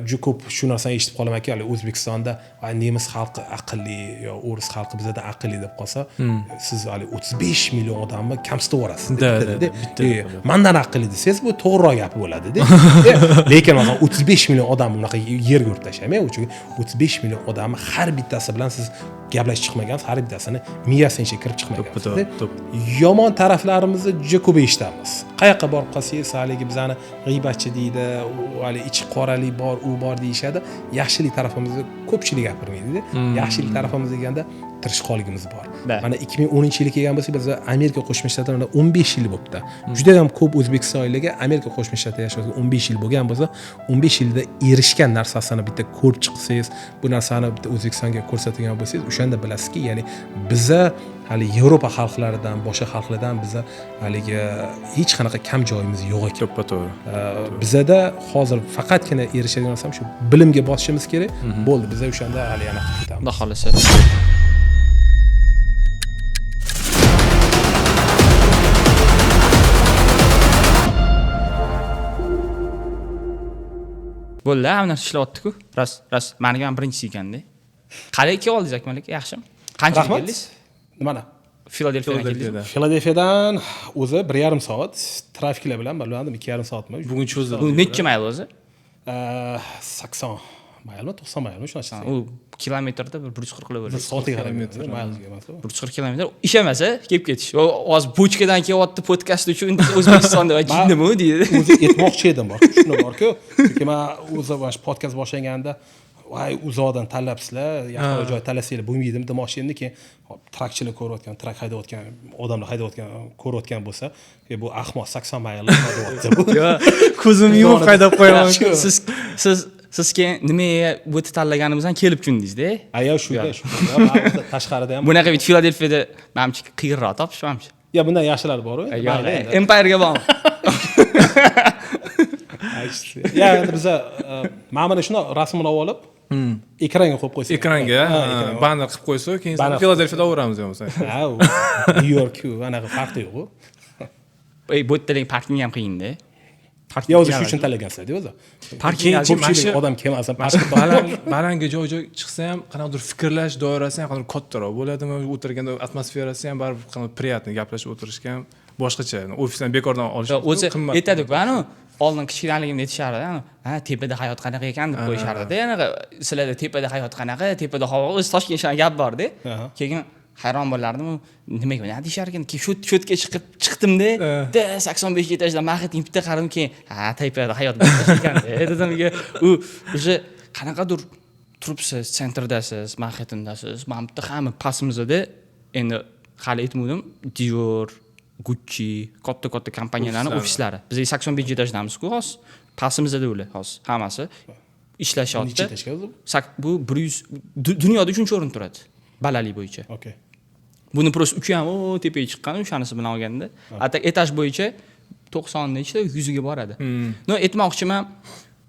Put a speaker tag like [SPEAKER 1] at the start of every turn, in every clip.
[SPEAKER 1] juda ko'p shu narsani eshitib qolamanki, hali O'zbekistonda nemis xalqi aqlli yo o'ris xalqi bizdan aqlli deb qolsa, siz hali 35 million odamni kamsitib yuborasiz. Mendan aqlli desangiz, bu to'g'riroq gap bo'ladi-da. Lekin masalan 35 million odam bunaqa yerga urib tashlamaydi, chunki 35 million odamni har bittasi bilan siz gaplashib chiqmagansiz, har bittasini miyasiga kirib chiqmagansiz. Yomon taraflarimizni juda ko'p eshitamiz. Qayoqqa borib qolsangiz, haligi bizani g'iybatchi deydi, hali ichi qoralik bor, u bor deyishadi. Yaxshilik tarafimizni ko'pchilik gapirmaydi-da. Yaxshilik tarafimiz deganda tirishqoligimiz bor. Mana 2010-yilga kelgan bo'lsak, biz Amerika Qo'shma Shtatlarida 15 yil bo'libdi. Juda ham ko'p o'zbekistonliklarga Amerika Qo'shma Shtatlarida yashashga 15 yil bo'lgan bo'lsa, 15 yilda erishgan narsasini bitta ko'rib chiqsangiz, bu narsani bitta O'zbekistonga ko'rsatgan bo'lsangiz, o'shanda bilasizki, ya'ni biza hali Yevropa xalqlaridan, boshqa xalqlardan biza haligi hech qanaqa kam joyimiz yo'q ekan. To'g'ri. Bizada hozir faqatgina erishadigan narsam shu bilimga bosishimiz kerak. Bo'ldi, biza o'shanda hali yana qilib ketamiz.
[SPEAKER 2] Xudo xolasa. Bo'ldi, hamma narsa ishlayapti-ku. Ras, meniga ham birinchisi ekanda. Qalay kelib oldingiz Akmal aka, yaxshimi? Qancha keldingiz?
[SPEAKER 1] Nimani?
[SPEAKER 2] Filadelfiyadan keldingiz.
[SPEAKER 1] Filadelfiyadan o'zi 1,5 soat, trafiklar bilan bilmadim 2,5 soatmi?
[SPEAKER 2] Buguncha o'zi. Bu necha mayl o'zi?
[SPEAKER 1] 80 maylmi, 90 maylmi shunaqa.
[SPEAKER 2] U kilometrda 140 kilometr.
[SPEAKER 1] Soatga qarab maylga emas.
[SPEAKER 2] 140 kilometr. Ishemasa, kelib ketish. Hozir bochkadan kelyapti podkast uchun O'zbekistonda va kindimi deydi.
[SPEAKER 1] O'zi aytmoqchi edim bor. Shuni bor-ku. Chunki men o'zi podkast boshlaganda voy uzoqdan tanlabsizlar, yaqin joy tanlasanglar bo'lmaydimi demoqchi edim, keyin trakchilar ko'rayotgan, trak haydayotgan, odamlar haydayotgan ko'rayotgan bo'lsa, bu ahmoq 80 mayl haydayapti bu.
[SPEAKER 2] Yo'q, ko'zimni yumib haydab qo'yaman-ku. Siz keyin nimaga o'tib tanlaganimizdan kelib kundingizda?
[SPEAKER 1] Ayo shunga. Tashqarida ham.
[SPEAKER 2] Bunaqa bit Filadelfiyada menimcha qiyinroq topishmamchi.
[SPEAKER 1] Ya bundan yaxshilari bor-ku.
[SPEAKER 2] Empire'ga bormi?
[SPEAKER 1] Ya endi biza mana shuni rasmini olib, ekranga qo'yib qo'ysak.
[SPEAKER 3] Ekranga banner qilib qo'ysak, keyin Filadelfiyada o'ramiz bo'lsa.
[SPEAKER 1] Ha, New-York-ku, anaqa farqi yo'q-ku.
[SPEAKER 2] Bu yerda parking ham qiyin-da.
[SPEAKER 1] Ya o'zi shu uchun tanlagansizlar-da o'zi.
[SPEAKER 2] Parking
[SPEAKER 1] ko'pchilik odam kelmasa,
[SPEAKER 3] balandga joy chiqsa ham, qanaqadir fikrlash doirasi ham qanaqadir kattaroq bo'ladimi? O'tirganda atmosferasi ham baribir qanaqadir приятный gaplashib o'tirishga ham boshqacha. Ofisdan bekordan olish
[SPEAKER 2] o'zi aytadi-ku, ana oldin kichkinaligimda aytishardi, ha, tepada hayot qanaqa ekan deb qo'yishardi-da. Yana sizlarda tepada hayot qanaqa, tepada havo, o'zi Toshkent shunday gap bor-da. Keyin hayron bo'lardim, nimaga nima deyshar ekan? Sho'tga chiqdim-da, 85 etajdan Manhattan bitta qaradim, keyin ha, tepada hayot bor ekan. Dedimga, u o'zi qanaqadir turibsiz, sentrdasiz, Manhattandasiz, mana bitta hamma pastimizda endi hali aytmadim, Dior, Gucci, katta kompaniyalarning ofislari. Biz 85 etajdamizku, hozir pastimizda ular hozir hammasi ishlashyapti. Bu 100 dunyoda 3-o'rinda turadi balandlik bo'yicha.
[SPEAKER 1] Okay.
[SPEAKER 2] Buni prosta uchi ham tepaga chiqqan, o'shanisi bilan olganda, atak etaj bo'yicha 90 nechta 100 ga boradi. No, aytmoqchiman,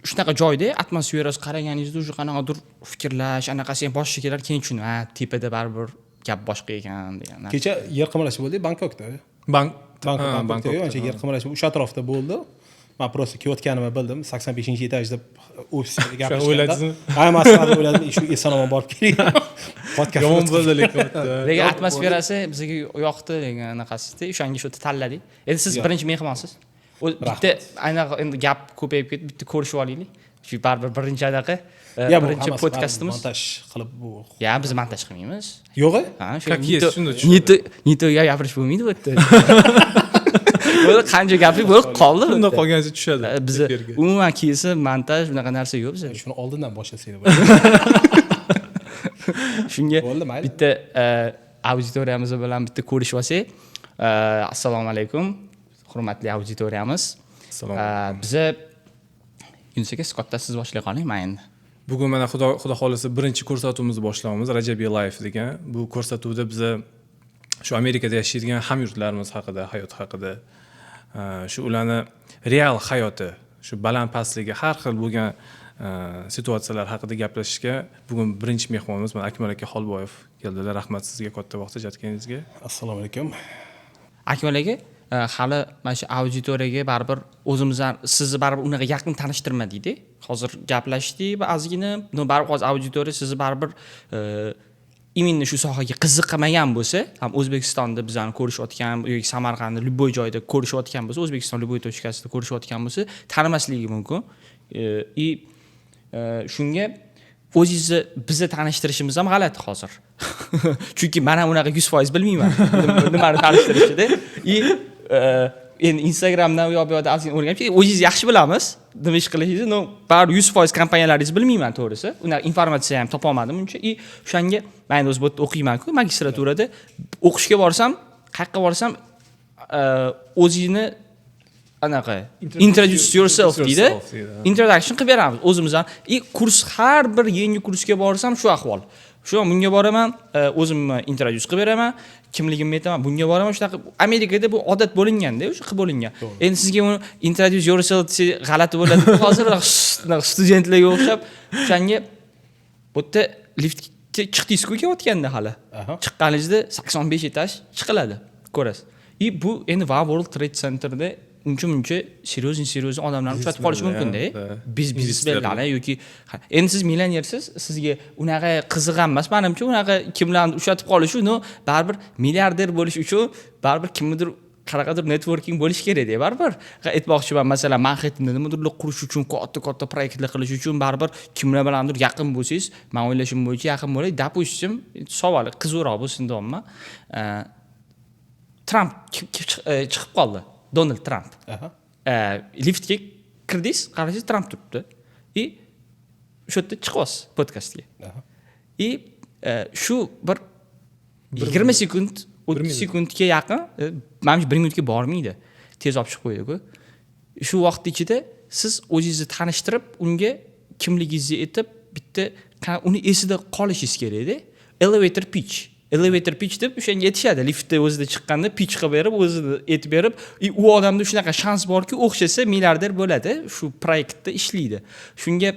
[SPEAKER 2] shunaqa joyda atmosferasi qaraganingizda o'sha qanaqadir fikrlash, anaqasi ham boshqa kelar, keyin tushundim, ha, tepada baribir gap boshqa ekan degan.
[SPEAKER 1] Kecha yer qimirashi bo'ldi Bangkokda. Bangkokda ancha yer qimirashi o'sha atrofda bo'ldi. Men prosta kelayotganimni bildim, 85-etajda ofisda gaplashdim. Ha, masalan o'yladim, shu eson-omon borib keling. Podkast
[SPEAKER 3] yomon bo'ldi lekin.
[SPEAKER 2] Lekin atmosferasi bizga yoqdi degan anaqasida, o'shanga shu tanladik. Endi siz birinchi mehmonsiz. Bitta aynan endi gap ko'payib ketdi, bitta ko'rishib olaylik. Shu baribir birinchi anaqa, birinchi podkastimiz.
[SPEAKER 1] Montaj qilib bu.
[SPEAKER 2] Ya, biz montaj qilmaymiz.
[SPEAKER 1] Yo'q-a?
[SPEAKER 2] Ha, shu nitoga gapirish bo'lmaydi bu yerda. Bo'ldi, qancha gaplik bo'lib qoldi.
[SPEAKER 3] Bunda qolganicha tushadi.
[SPEAKER 2] Biz umuman kelsa montaj bunaqa narsa yo'q bizda.
[SPEAKER 1] Shuni oldindan boshlasak edi.
[SPEAKER 2] Shunga bitta auditoriyamiz bilan bitta ko'rishib olsak. Assalomu alaykum, hurmatli auditoriyamiz. Biz Yunus aka, siz boshlay qoling, men endi.
[SPEAKER 3] Bugun mana xudo xolasa birinchi ko'rsatuvimizni boshlaymiz, Rajabiy Life degan. Bu ko'rsatuvda biz shu Amerikada yashaydigan hamyurtlarimiz haqida, hayot haqida, shu ularni real hayoti, shu baland pastligi, har xil bo'lgan situatsiyalar haqida gaplashishga bugun birinchi mehmonimiz mana Akmal aka Xolboyev keldilar. Rahmat sizga, katta vaqt ajratganingizga.
[SPEAKER 1] Assalomu alaykum.
[SPEAKER 2] Akmal aka, hali mana shu auditoriyaga baribir o'zimizdan sizni baribir unaqa yaqin tanishtirmadikda. Hozir gaplashdik va ozgina, baribir hozir auditoriya sizni baribir именно shu sohaga qiziqmagan bo'lsa, ham O'zbekistonda bizani ko'rishayotgan yoki Samarqandda любой joyda ko'rishayotgan bo'lsa, O'zbekiston любой точкасida ko'rishayotgan bo'lsa, tanimasligi mumkin. И shunga o'zingizni bizni tanishtirishimiz ham g'alati hozir. Chunki men ham unaqa 100% bilmayman nimani tanishtirishni. И endi Instagramdan u yoqda ozgina o'rganib, o'zingiz yaxshi bilamiz nima ish qilishingizni, no baribir 100% kompaniyalaringizni bilmayman to'g'risi. Unaqa informatsiya ham topa olmadim uncha. И o'shanga men o'z bo'tda o'qiyman-ku, magistraturada o'qishga borsam, qayerga borsam o'zingni anaqa introduce yourself deydi. Introduction qilib beramiz o'zimizdan. И kurs har bir yangi kursga borsam shu ahvol. Shu bunga boraman, o'zimni introduce qilib beraman, kimligimni aytaman, bunga boraman, shunaqa Amerikada bu odat bo'linganda, o'sha qilib bo'lingan. Endi sizga uni introduce yourself desa g'alati bo'ladi. Hozir studentlarga o'xshab, o'shanga bu yerda liftga chiqdingiz-ku ketayotganda hali. Chiqqaningizda 85 etaj chiqiladi, ko'rasiz. И bu endi World Trade Centerda uncha seriozin odamlarni uchratib qolish mumkin-da. Biznesmenlar yoki endi siz millionersiz, sizga unaqa qiziq emas, menimcha unaqa kimlarni uchratib qolish uchun, baribir milliarder bo'lish uchun baribir kimnidir qanaqadir networking bo'lish kerak-da, baribir. Aytmoqchiman, masalan, Manhattanni nimadir qurish uchun, katta proyektlar qilish uchun baribir kimlar bilandir yaqin bo'lsangiz, men o'ylashim bo'yicha yaqin bo'lay. Допустим, savol qiziqroq bo'lsin deyman. Trump chiqib qoldi. Donald Trump. Liftga kirdingiz, qarashingiz Trump turibdi. И shu yerda chiqasiz podkastga. И shu bir 20 sekund, 30 sekundga yaqin, menimcha 1 minutga bormaydi. Tez olib chiqib qo'ydi-ku. Shu vaqt ichida siz o'zingizni tanishtirib, unga kimligingizni aytib, bitta uni esida qolishingiz kerak-da. Elevator pitch deb o'shanga aytishadi. Liftda o'zida chiqqanda pitch qilib berib, o'zini aytib berib, u odamda shunaqa shans borki, o'xshasa milliarder bo'ladi, shu proyektda ishlaydi. Shunga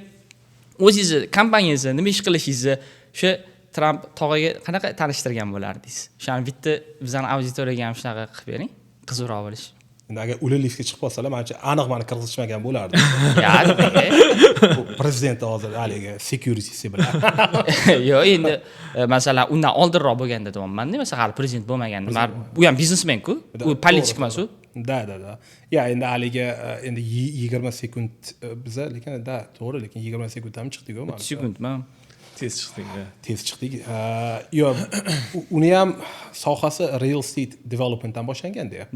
[SPEAKER 2] o'zingizni, kompaniyangizni, nima ish qilishingizni o'sha Trump tog'iga qanaqa tanishtirgan bo'lardingiz? O'shani bitta bizning auditoriyaga ham shunaqa qilib bering, qiziqroq bo'lish.
[SPEAKER 1] Endi agar ular liftga chiqib qolsalar, menimcha aniq meni kirgizishmagan bo'lardi. Prezident hozir haligi security bilan.
[SPEAKER 2] Yo'q, endi masalan, undan oldinroq bo'lganda deyapman-da, masalan, hali prezident bo'lmaganda. U ham biznesmen-ku, u politik emas u.
[SPEAKER 1] Da. Ya, endi haligi endi 20 sekund biza, lekin to'g'ri, lekin 20 sekund ham chiqdik-ku.
[SPEAKER 2] 30 sekundmi?
[SPEAKER 3] Tez chiqdik.
[SPEAKER 1] Yo'q, uni ham sohasi real estate developmentdan boshlanganda.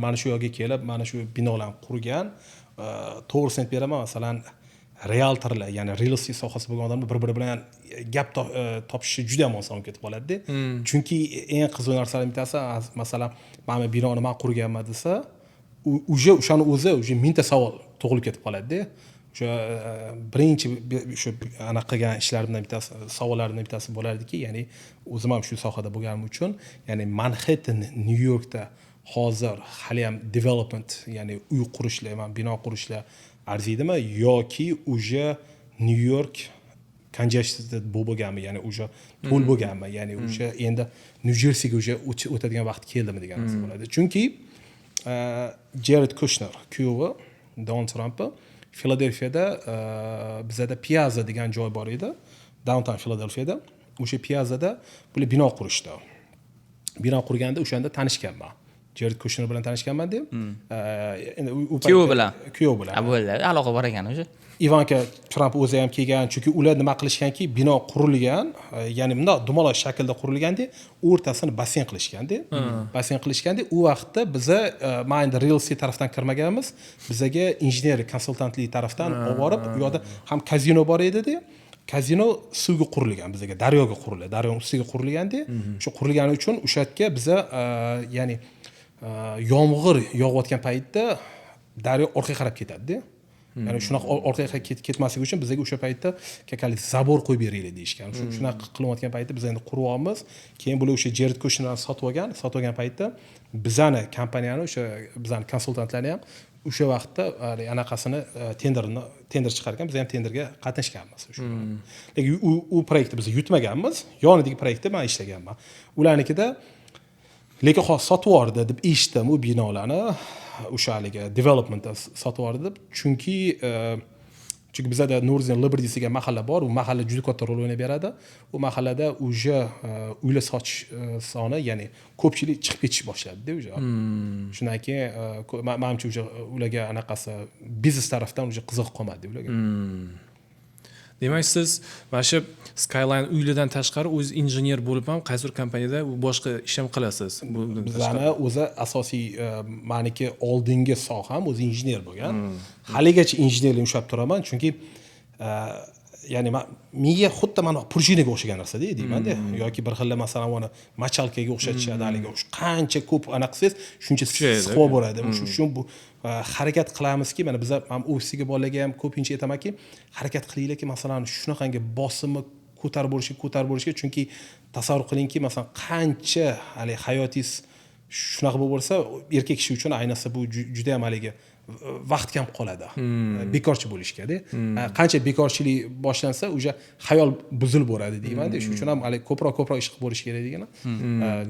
[SPEAKER 1] Mana shu yoqqa kelib, mana shu binolarni qurgan, to'g'risini aytib beraman, masalan, realtorlar, ya'ni real estate sohasi bo'lgan odamlar bir-biri bilan gap topishi juda ham oson ketib qoladi-da. Chunki eng qiziq narsalardan bittasi, masalan, mana binoni men qurganman desa, o'shani o'zi mingta savol tug'ilib ketib qoladi-da. O'sha birinchi shu anaqa qilgan ishlarimdan bittasi, savollarimdan bittasi bo'lardiki, ya'ni o'zim ham shu sohada bo'lganim uchun, ya'ni Manhattan, New Yorkda hozir hali ham development, ya'ni uy qurishlar, bino qurishlar arziydimi yoki o'sha New York congested bo'lganmi, ya'ni o'sha to'l bo'lganmi, ya'ni o'sha endi New Jerseyga o'sha o'tadigan vaqt keldimi degan narsa bo'ladi. Chunki Jared Kushner kuyovi Donald Trump Filadelfiyada bizada Piazza degan joy bor edi, downtown Filadelfiyada. O'sha Piazzada bular bino qurishdi. Bino qurganda o'shanda tanishganman. Jared Kushner bilan tanishganman deb. Endi u
[SPEAKER 2] kuyov bilan. Bo'ldi, aloqa bor ekan o'sha.
[SPEAKER 1] Ivanka Trump o'zi ham kelgan, chunki ular nima qilishganki, bino qurilgan, ya'ni bunday dumaloq shaklda qurilganda, o'rtasini basseyn qilishganda. Basseyn qilishganda, u vaqtda biza men real estate tarafdan kirmaganmiz, bizaga injener konsultantlik tarafdan olib borib, u yoqda ham kazino bor edi-da. Kazino suvga qurilgan, bizaga daryoga qurilgan, daryoning ustiga qurilganda, shu qurilgani uchun o'sha yerga biza ya'ni yomg'ir yog'ayotgan paytda daryo orqaga qarab ketadi-da. Ya'ni shunaqa orqaga ketmasligi uchun bizga o'sha paytda kakalik zabor qo'yib beraylik deyishgan. Shunaqa qilayotgan paytda biz endi quryapmiz. Keyin bular o'sha Jared Kushnerni sotib olgan paytda bizani kompaniyani, o'sha bizani konsultantlarni ham o'sha vaqtda anaqasini tender chiqargan, biz ham tenderga qatnashganmiz o'sha. Lekin u proyektni biz yutmaganmiz. Yonidagi proyektda men ishlaganman. Ularnikida lekin hozir sotib yubordi deb eshitdim u binolarni o'sha haligi developmentda sotib yubordi deb, chunki bizada Nurzen Liberty degan mahalla bor, u mahalla juda katta rol o'ynab beradi. U mahallada уже uylar sotish soni, ya'ni ko'pchilik chiqib ketish boshladi-da уже. Shundan keyin menimcha уже ularga anaqasi biznes tarafdan уже qiziq qolmadi ularga.
[SPEAKER 3] Demak, siz mana shu Skyline uylardan tashqari o'z injener bo'lib ham qaysidir kompaniyada boshqa ish ham qilasiz.
[SPEAKER 1] Bizlarni o'zi asosiy meniki oldingi soham o'zi injener bo'lgan. Haligacha injenerlik ushlab turaman, chunki ya'ni menga xuddi mana prujinaga o'xshagan narsa-da deyman-da, yoki bir xil masalan uni machalkaga o'xshatishadi, haligi qancha ko'p ana qilsangiz shuncha siqib boradi. Shu bu harakat qilamizki, mana bizlar ham ofisiga bolalarga ham ko'pincha aytamanki, harakat qilinglarki, masalan shunaqangi bosimni ko'tarib bo'lishga, chunki tasavvur qilingki, masalan qancha hali hayotingiz shunaqa bo'lsa, erkak kishi uchun ayniqsa bu juda ham haligi vaqt kam qoladi. Bekorchi bo'lishga-da. Qancha bekorchilik boshlansa, o'sha xayol buzilib boradi deyman-da. Shuning uchun ham hali ko'proq ish qilib bo'lish kerak degani.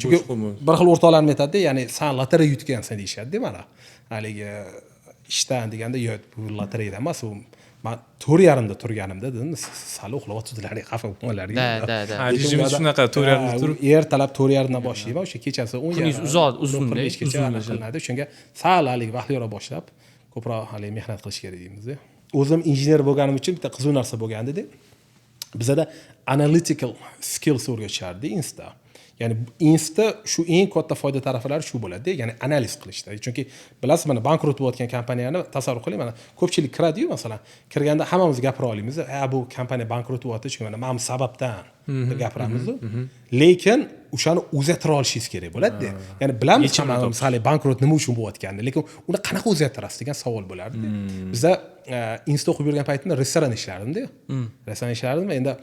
[SPEAKER 1] Chunki bir xil o'rtoqlarim aytadi, ya'ni sen lotereya yutgansan deyshadi-da mana. Haligi ishdan deganda, yo'q, bu lotereyadan emas, u men 4:30 da turganimda dedim, sal uxlayotdilar, xafa bo'lmanglar.
[SPEAKER 2] Da.
[SPEAKER 3] Rejimimiz shunaqa 4:30 da turib,
[SPEAKER 1] ertalab 4:30 dan boshlayman, o'sha kechasi 10:00 uzunda qilinadi. Shunga sal hali vaqtliroq boshlab ko'proq hali mehnat qilish kerak deymiz-da. O'zim injener bo'lganim uchun bitta qiziq narsa bo'lgandi-da. Bizada analytical skills o'rgatishardi Insta. Ya'ni Insta shu eng katta foyda taraflari shu bo'ladi, ya'ni analiz qilishda. Chunki bilasiz, mana bankrot bo'layotgan kompaniyani tasavvur qiling, mana ko'pchilik kiradi-yu, masalan, kirganda hammamiz gapira olamiz, bu kompaniya bankrot bo'lyapti, chunki mana sababdan deb gapiramiz. Lekin o'shani o'zgartira olishingiz kerak bo'ladi-da. Ya'ni bilamiz, masalan, bankrot nima uchun bo'layotganini, lekin uni qanaqa o'zgartirasiz degan savol bo'lardi. Bizda Insta o'qib yurgan paytimda restoran ishlardim-da. Restoran ishlardim, endi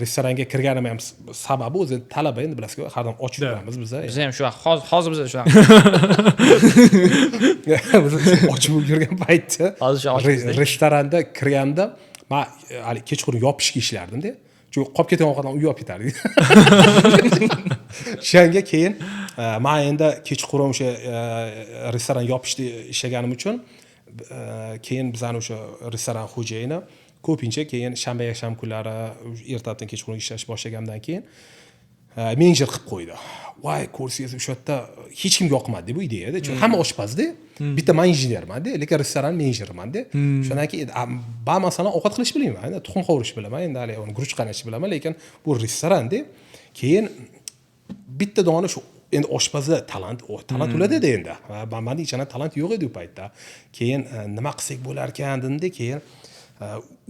[SPEAKER 1] restoranga kirganim ham sababi o'zi talaba, endi bilasizku, har doim ochib turamiz biz.
[SPEAKER 2] Biz ham shu hozir biz shu
[SPEAKER 1] biz ochib yurgan paytda restoranda kirganda men hali kechqurun yopishga ishlardim-da. Chunki qolib ketgan ovqatlarni u yopib ketardi. Shunga keyin men endi kechqurun o'sha restoran yopishda ishlaganim uchun keyin bizani o'sha restoran xo'jayini ko'pincha keyin shanba yakshanba kunlari ertadan kechqurun ishlash boshlagandan keyin menejer qilib qo'ydi. Voy, ko'rsangiz o'sha yerda hech kimga yoqmadi bu ideya-da. Chunki hamma oshpazda, bitta men injenerman-da, lekin restoran menejeriman-da. Shundan keyin men masalan ovqat qilish bilmayman, tuxum qovurish bilaman, endi hali uni guruch qaynatishni bilaman, lekin bu restoranda keyin bitta dona shu endi oshpazda talant ularda endi. Menda hech qanday talant yo'q edi u paytda. Keyin nima qilsak bo'lar ekan dedim-da, keyin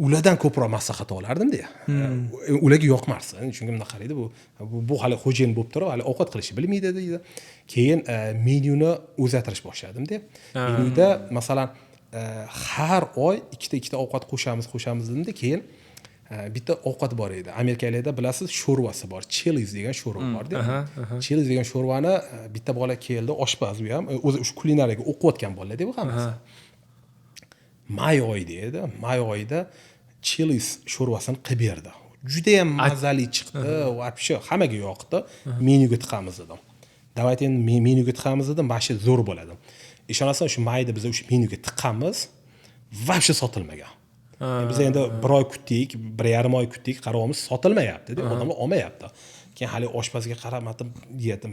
[SPEAKER 1] ulardan ko'proq maslahat olardim-da. Ularga yoqmasdi. Chunki bunday qaraydi, bu hali xo'jayin bo'lib turib, hali ovqat qilishni bilmaydi deydi. Keyin menyuni o'zgartirish boshladim-da. Menyuda masalan har oy ikkita ovqat qo'shamiz dedim-da, keyin bitta ovqat bor edi. Amerikaliklarda bilasiz, sho'rvasi bor. Chili's degan sho'rva bor-da. Chili's degan sho'rvani bitta bola keldi, oshpaz u ham, o'zi shu kulinariyaga o'qiyotgan bolalar deb hammasi. May oyida edi. May oyida Chili's sho'rvasini qilib berdi. Juda ham mazali chiqdi, вообще hammaga yoqdi. Menyuga tiqamiz dedim. Davayt endi menyuga tiqamiz dedim, mana zo'r bo'ladi. Ishonasizmi, shu mayda biz o'sha menyuga tiqamiz, вообще sotilmagan. Biz endi 1 oy kutdik, 1,5 oy kutdik, qarovimiz sotilmayapti deb odamlar olmayapti. Keyin hali oshpazga qaramadim, dedim.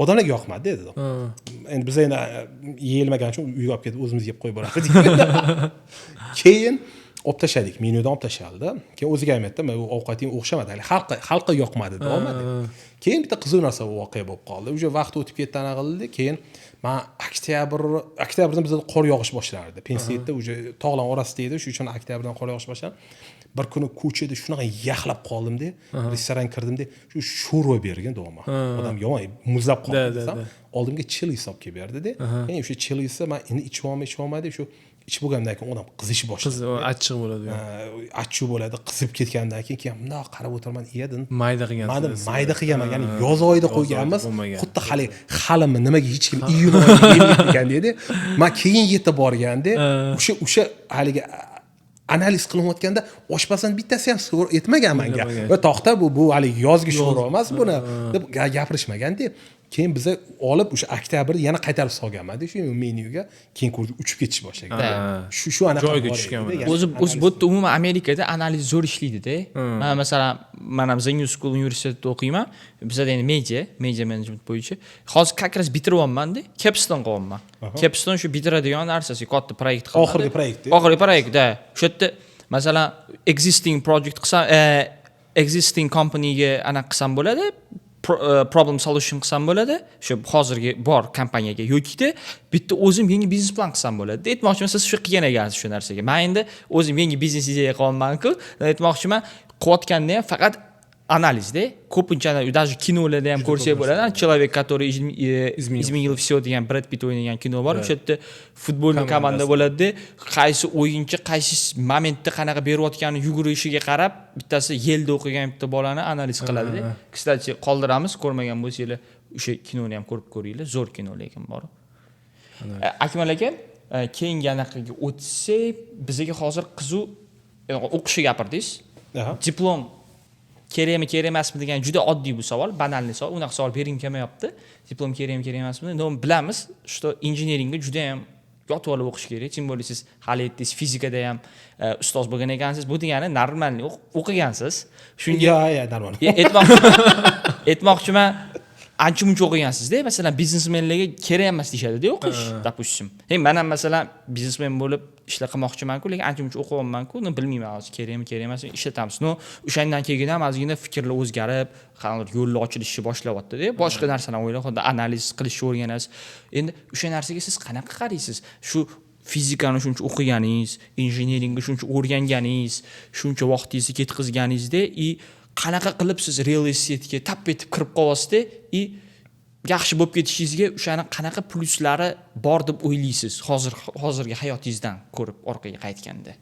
[SPEAKER 1] Odamlarga yoqmadi dedim. Endi biz endi yeyilmagan uchun uyga olib ketib o'zimiz yeb qo'yib boramiz. Keyin olib tashladik, menyudan olib tashaldi. Keyin o'ziga ham aytdim, bu ovqating o'xshamadi, xalqqa yoqmadi deb olmadi. Keyin bitta qiziq narsa voqea bo'lib qoldi. O'sha vaqt o'tib ketdi, ana qildi. Keyin men oktyabrdan bizda qor yog'ish boshlanadi. Pensiyada o'sha tog'lar orasida edi, shuning uchun oktyabrdan qor yog'ish boshlandi. Bir kuni ko'chada shunaqa yaxlab qoldim-da, restoran kirdim-da, shu sho'rva bergan do'ma. Odam yomon muzlab qoldi desam, oldimga Chili's olib kelib berdi-da. Keyin o'sha Chili'sni men endi ichib olmadi, shu ichib bo'lgandan keyin odam qizish boshladi.
[SPEAKER 3] Achchiq bo'ladi.
[SPEAKER 1] Achchiq bo'ladi, qizib ketgandan keyin bundoq qarab o'tirman, yedim.
[SPEAKER 3] Mayda qilgansiz.
[SPEAKER 1] Mayda qilganman, ya'ni yoz oyida qo'yganmiz. Xuddi halimi nimaga hech kim iyun oyida yemaydigan dedi. Men keyin yetib borganda, o'sha haligi analiz qilinayotganda oshpazdan bittasi ham aytmagan menga. Va to'xta, bu hali yozgi sho'rva emas buni deb gapirishmagan-da. keyin biza olib o'sha oktyabrda yana qaytarib solganmanda shu menyuga, keyin ko'rdik uchib ketish boshlagan. Shu anaqa
[SPEAKER 3] joyga tushgan.
[SPEAKER 2] o'zi bu yerda umuman Amerikada analiz zo'r ishlaydi-da. Men masalan, men ham The New School universitetida o'qiyman. Bizda endi media management bo'yicha. Hozir как раз bitiryapman-da, capstone qilyapman. Capstone shu bitiradigan narsasi, katta proyekt qildim.
[SPEAKER 1] Oxirgi proyekt.
[SPEAKER 2] Oxirgi proyektda. O'sha yerda masalan existing project qilsam, existing companyga anaqa qilsam bo'ladi. Problem solution qilsam bo'ladi. Shu hozirgi bor kompaniyaga yoki bitta o'zim yangi biznes plan qilsam bo'ladi. Aytmoqchiman, siz shu qilgan ekansiz shu narsaga. Men endi o'zim yangi biznes ideya qilyapman-ku. Aytmoqchiman, qilayotganda ham faqat analizda. Ko'pincha даже kinolarda ham ko'rsak bo'ladi. Человек, который изменил всё degan Brad Pitt o'ynagan kino bor. O'sha yerda futbolni komanda bo'ladi. Qaysi o'yinchi qaysi momentda qanaqa berayotganini yugurishiga qarab, bittasi yelda o'qigan bitta bolani analiz qiladi. Kstati, qoldiramiz, ko'rmagan bo'lsanglar, o'sha kinoni ham ko'rib ko'ringlar. Zo'r kino lekin bor. Akmal aka, keyingi anaqaga o'tsak, bizga hozir qizuv o'qishni gapirdingiz. Diplom kerakmi, kerak emasmi degan juda oddiy bu savol, banalniy savol. Unaqa savol berim kelmayapti. Diplom kerakmi, kerak emasmi? No, bilamiz, что injeneringga juda ham yotib olib o'qish kerak. Chim bo'lsa siz hali aytdingiz, fizikada ham ustoz bo'lgan ekansiz. Bu degani normalniy o'qigansiz.
[SPEAKER 1] Shunga normal.
[SPEAKER 2] Aytmoqchiman, ancha-muncha o'qigansiz-da, masalan, biznesmenlarga kerak emas deyshadi-da o'qish, допустим. Men ham masalan biznesmen bo'lib ishlar qilmoqchiman-ku, lekin ancha-muncha o'qiyapman-ku, bilmayman hozir kerakmi, kerak emasmi, ishlatamiz. O'shandan keyin ham ozgina fikrlar o'zgarib, qanday yo'llar ochilishni boshlayapti-da. Boshqa narsalarni o'ylab, xuddi analiz qilishni o'rganasiz. Endi o'sha narsaga siz qanaqa qaraysiz? Shu fizikani shuncha o'qiganingiz, injeneringga shuncha o'rganganingiz, shuncha vaqtingizni ketkazganingizda qanaqa qilib siz real estate'ga tap etib kirib qolyapsiz-da, yaxshi bo'lib ketishingizga o'shani qanaqa plyuslari bor deb o'ylaysiz hozirgi hayotingizdan ko'rib orqaga qaytganda?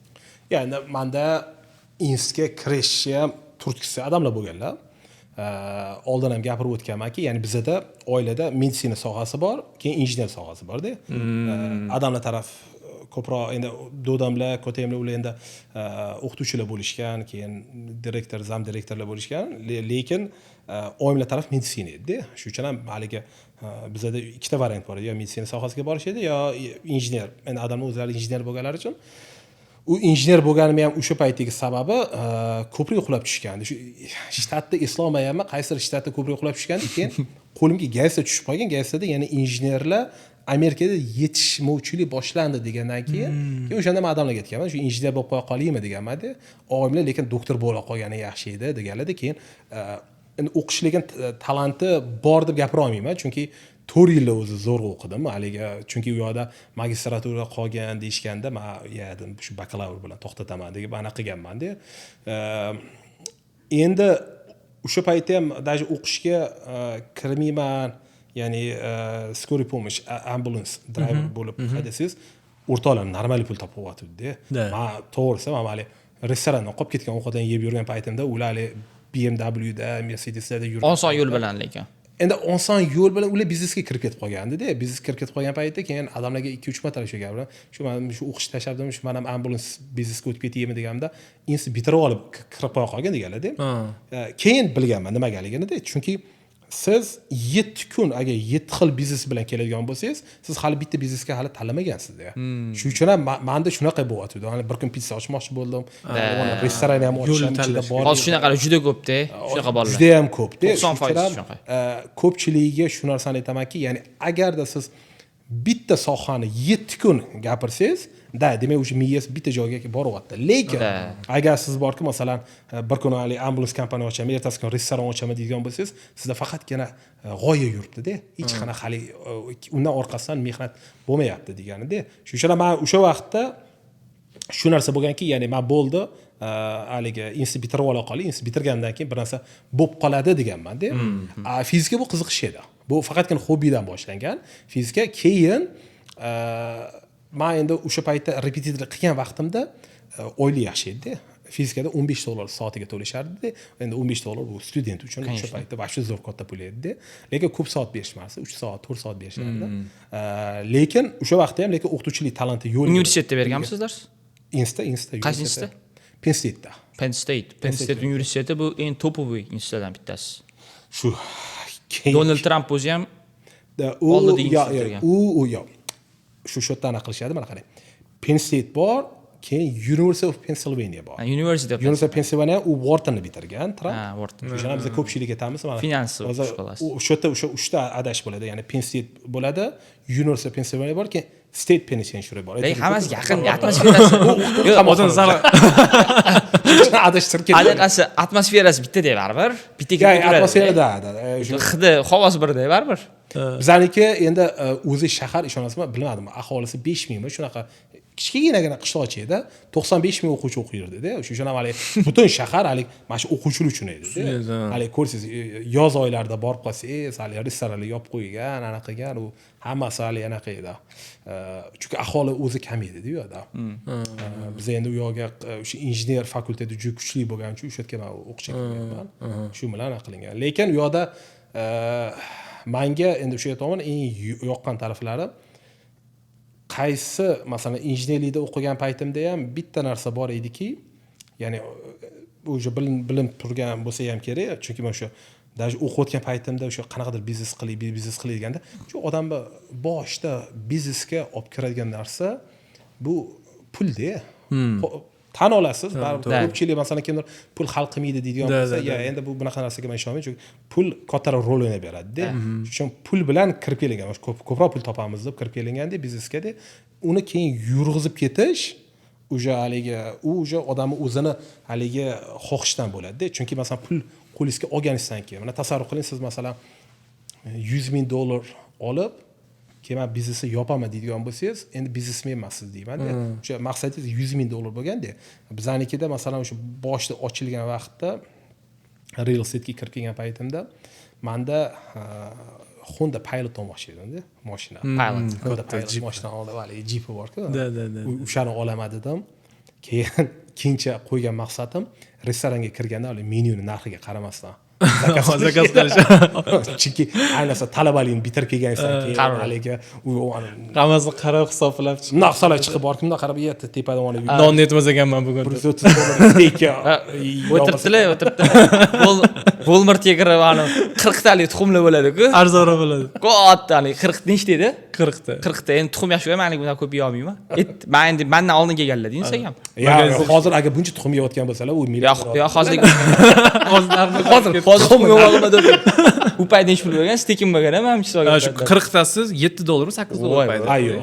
[SPEAKER 1] Ya'ni menda institutga kirishga ham turtkisi odamlar bo'lganlar. Oldin ham gapirib o'tganmanki, ya'ni bizda oilada meditsina sohasi bor, keyin injener sohasi bor-da. Odamlar taraf ko'proq endi dodamlar, ko'tayimlar ular endi o'qituvchilar bo'lishgan, keyin direktor, zam direktorlar bo'lishgan, lekin oyimlar taraf meditsina edi. Shu uchun ham haligi bizda ikkita variant bor edi, yo meditsina sohasiga borish edi, yo injener. Endi odamlar o'zlari injener bo'lganlari uchun u injener bo'lganim ham o'sha paytdagi sababi ko'prik uxlab tushgandi. Shu shtatda eslolmayapman, qaysidir shtatda ko'prik uxlab tushgandi, keyin qo'limga gazeta tushib qolgan. Gazetada yana injenerlar Amerikada yetishmovchilik boshlandi degandan keyin o'shanda men odamlarga aytganman, shu injener bo'lib qo'ya qolaymi deganman-da. O'g'limlar lekin doktor bo'la qolgani yaxshi edi deganlarda, keyin endi o'qish lekin talanti bor deb gapira olmayman, chunki 4 yilda o'zi zo'r o'qidim. Haligi chunki u yoqda magistratura qolgan deyshganda, men dedim shu bakalavr bilan to'xtataman deb anaqa qilganman-da. Endi o'sha paytda ham даже o'qishga kirmayman. Ya'ni skoriy pomosh, ambulans driver bo'lib hadisiz o'rtoqlar normal pul topib o'tibdi-da. Men to'g'risi, men hali restorandan qolib ketgan ovqatdan yeb yurgan paytimda ular BMW da, Mercedesda yurgan.
[SPEAKER 2] Oson yo'l bilan lekin.
[SPEAKER 1] Endi oson yo'l bilan ular biznesga kirib ketib qolgandi-da. Biznesga kirib ketib qolgan paytda keyin odamlarga 2-3 marta shu gapirdim. Shu men shu o'qish tashladim, shu men ham ambulans biznesga o'tib ketaymi deganimda, institut bitirib olib kirib qo'ya qolgan deganlar-da. Keyin bilganman nimagaligini-da. Chunki siz 7 kun agar 7 xil biznes bilan keladigan bo'lsangiz, siz hali bitta biznesga hali tanlamagansiz-da. Shuning uchun ham menda shunaqa bo'lyapti. Ya'ni bir kun pizza ochmoqchi bo'ldim, restoran ham ochishim ichida bor.
[SPEAKER 2] Hozir shunaqa juda ko'p-da, shunaqa bolalar.
[SPEAKER 1] Juda ham ko'p-da.
[SPEAKER 2] 90% shunaqa.
[SPEAKER 1] Ko'pchiligiga shu narsani aytamanki, ya'ni agarda siz bitta sohani 7 kun gapirsangiz, demak o'sha miyasi bitta joyga boryapti. Lekin agar siz borki, masalan, bir kun ambulans kompaniya ochaman, ertasi kun restoran ochaman deydigan bo'lsangiz, sizda faqatgina g'oya yuribdi-da. Hech qanaqa hali undan orqasidan mehnat bo'lmayapti deganida. Shuning uchun men o'sha vaqtda shu narsa bo'lganki, ya'ni men bo'ldi, haligi institut bitirib ola qolay, institut bitirgandan keyin bir narsa bo'lib qoladi deganman-da. Fizika bu qiziqish edi. Bu faqatgina hobbidan boshlangan. Fizika keyin men endi o'sha paytda repetitor qilgan vaqtimda oylik yaxshi edi. Fizikada $15 soatiga to'lashardi. Endi $15 bu student uchun o'sha paytda vaqti zo'r katta pul edi. Lekin ko'p soat berishmasdi, 3 soat, 4 soat berishardi. Lekin o'sha vaqtda ham lekin o'qituvchilik talanti yo'q.
[SPEAKER 2] Universitetda berganmisiz dars?
[SPEAKER 1] Institut.
[SPEAKER 2] Qaysi institut?
[SPEAKER 1] Penn State
[SPEAKER 2] universiteti bu eng topoviy institutlardan bittasi.
[SPEAKER 1] Shu
[SPEAKER 2] Donald Trump o'zi ham Oldida institutga.
[SPEAKER 1] u yo'q. Shu yerda anaqa qilishadi, mana qarang. Penn State bor, keyin University of Pennsylvania bor.
[SPEAKER 2] University of
[SPEAKER 1] University of Pennsylvania u Wharton'ni bitirgan, Trump.
[SPEAKER 2] Ha, Wharton.
[SPEAKER 1] O'shani biz ko'pchilik aytamiz, mana.
[SPEAKER 2] Finans
[SPEAKER 1] hozir
[SPEAKER 2] shkolasi.
[SPEAKER 1] o'sha yerda o'sha 3 ta adash bo'ladi, ya'ni Penn State bo'ladi, University of Pennsylvania bor, keyin State Penitentiary bor.
[SPEAKER 2] Lekin hammasi yaqin, atmosferasi. Yo'q,
[SPEAKER 3] O'zini sal
[SPEAKER 1] adashtirib ketdi.
[SPEAKER 2] Anaqasi atmosferasi bitta deb baribir. Bittaga
[SPEAKER 1] Ya, atmosferada.
[SPEAKER 2] hidi, havosi birda baribir.
[SPEAKER 1] Bizaniki endi o'zi shahar ishonasizmi, bilmadim, aholisi 5000 mi shunaqa kichkinagina qishloqcha edi. 95000 o'quvchi o'qiydi-da. O'sha uchun ham hali butun shahar hali mana shu o'quvchilar uchun edi-da. Hali ko'rsangiz, yoz oylarida borib qolsangiz, hali restoranlar yopib qo'ygan, anaqa qilgan, u hammasi hali anaqa edi. Chunki aholi o'zi kam edi-da u yerda. Biz endi u yoqqa o'sha injener fakulteti juda kuchli bo'lgani uchun o'sha yerga men o'qishga kelganman. Shu bilan anaqa qilingan. Lekin u yoqda menga endi o'sha aytaman, eng yoqqan taraflari qaysi, masalan, injenerlikda o'qigan paytimda ham bitta narsa bor ediki, ya'ni o'sha bilim turgan bo'lsa ham kerak, chunki men o'sha даже o'qiyotgan paytimda o'sha qanaqadir biznes qilay deganda, shu odamni boshida biznesga olib kiradigan narsa bu pulda. Tan olasiz, baribir ko'pchilik masalan kimdir pul hal qilmaydi deydigan bo'lsa, ya endi bu bunaqa narsaga men ishonmayman, chunki pul kattaroq rol o'ynab beradi-da. Shuning pul bilan kirib kelingan, ko'proq pul topamiz deb kirib kelinganda biznesga-da, uni keyin yurg'izib ketish o'sha haligi u o'sha odamning o'zini haligi xohishdan bo'ladi-da. Chunki masalan pul qo'lingizga olganingizdan keyin, mana tasavvur qiling, siz masalan $100,000 olib keyin biznesni yopaman deydigan bo'lsangiz, endi biznesmen emassiz deyman-da. O'sha maqsadingiz $100,000 bo'lganda, bizanikida masalan o'sha boshida ochilgan vaqtda real estate'ga kirib kelgan paytimda menda Honda Pilot olmoqchi edim-da, mashina. Honda Pilot mashina oldim, hali Jeep bor-ku. O'shani olaman dedim. Keyin keyincha qo'ygan maqsadim restoranga kirganda hali menyuni narxiga qaramasdan zakaz qilish. Chunki ayniqsa talabalikni bitirib kelganingizdan keyin haligi u
[SPEAKER 3] hammasi qarab hisoblab chiqib.
[SPEAKER 1] Naqsalar chiqib borib, bunday qarab, yerda tepadan olib.
[SPEAKER 3] Non yetmas ekanman bugun.
[SPEAKER 2] $130 o'tiribdi. Walmartga kirib, ana 40 talik tuxumlar bo'ladi-ku.
[SPEAKER 3] Arzonroq bo'ladi.
[SPEAKER 2] Kattalik 40 nechta edi?
[SPEAKER 3] 40 ta.
[SPEAKER 2] 40 ta. Endi tuxum yaxshi emas, bundan ko'p yeya olmayman. Men endi mendan oldin kelganlar deyinsa ham.
[SPEAKER 1] Ya, hozir agar buncha tuxum yeyotgan bo'lsalar, u million.
[SPEAKER 2] Yo'q, hozir tuxum yo'qolma deb. U payda hech pul bo'lgan, stekin bo'lgan ham hamchi solgan.
[SPEAKER 3] Shu 40 tasi $7 mi $8 payda.
[SPEAKER 1] Yo'q,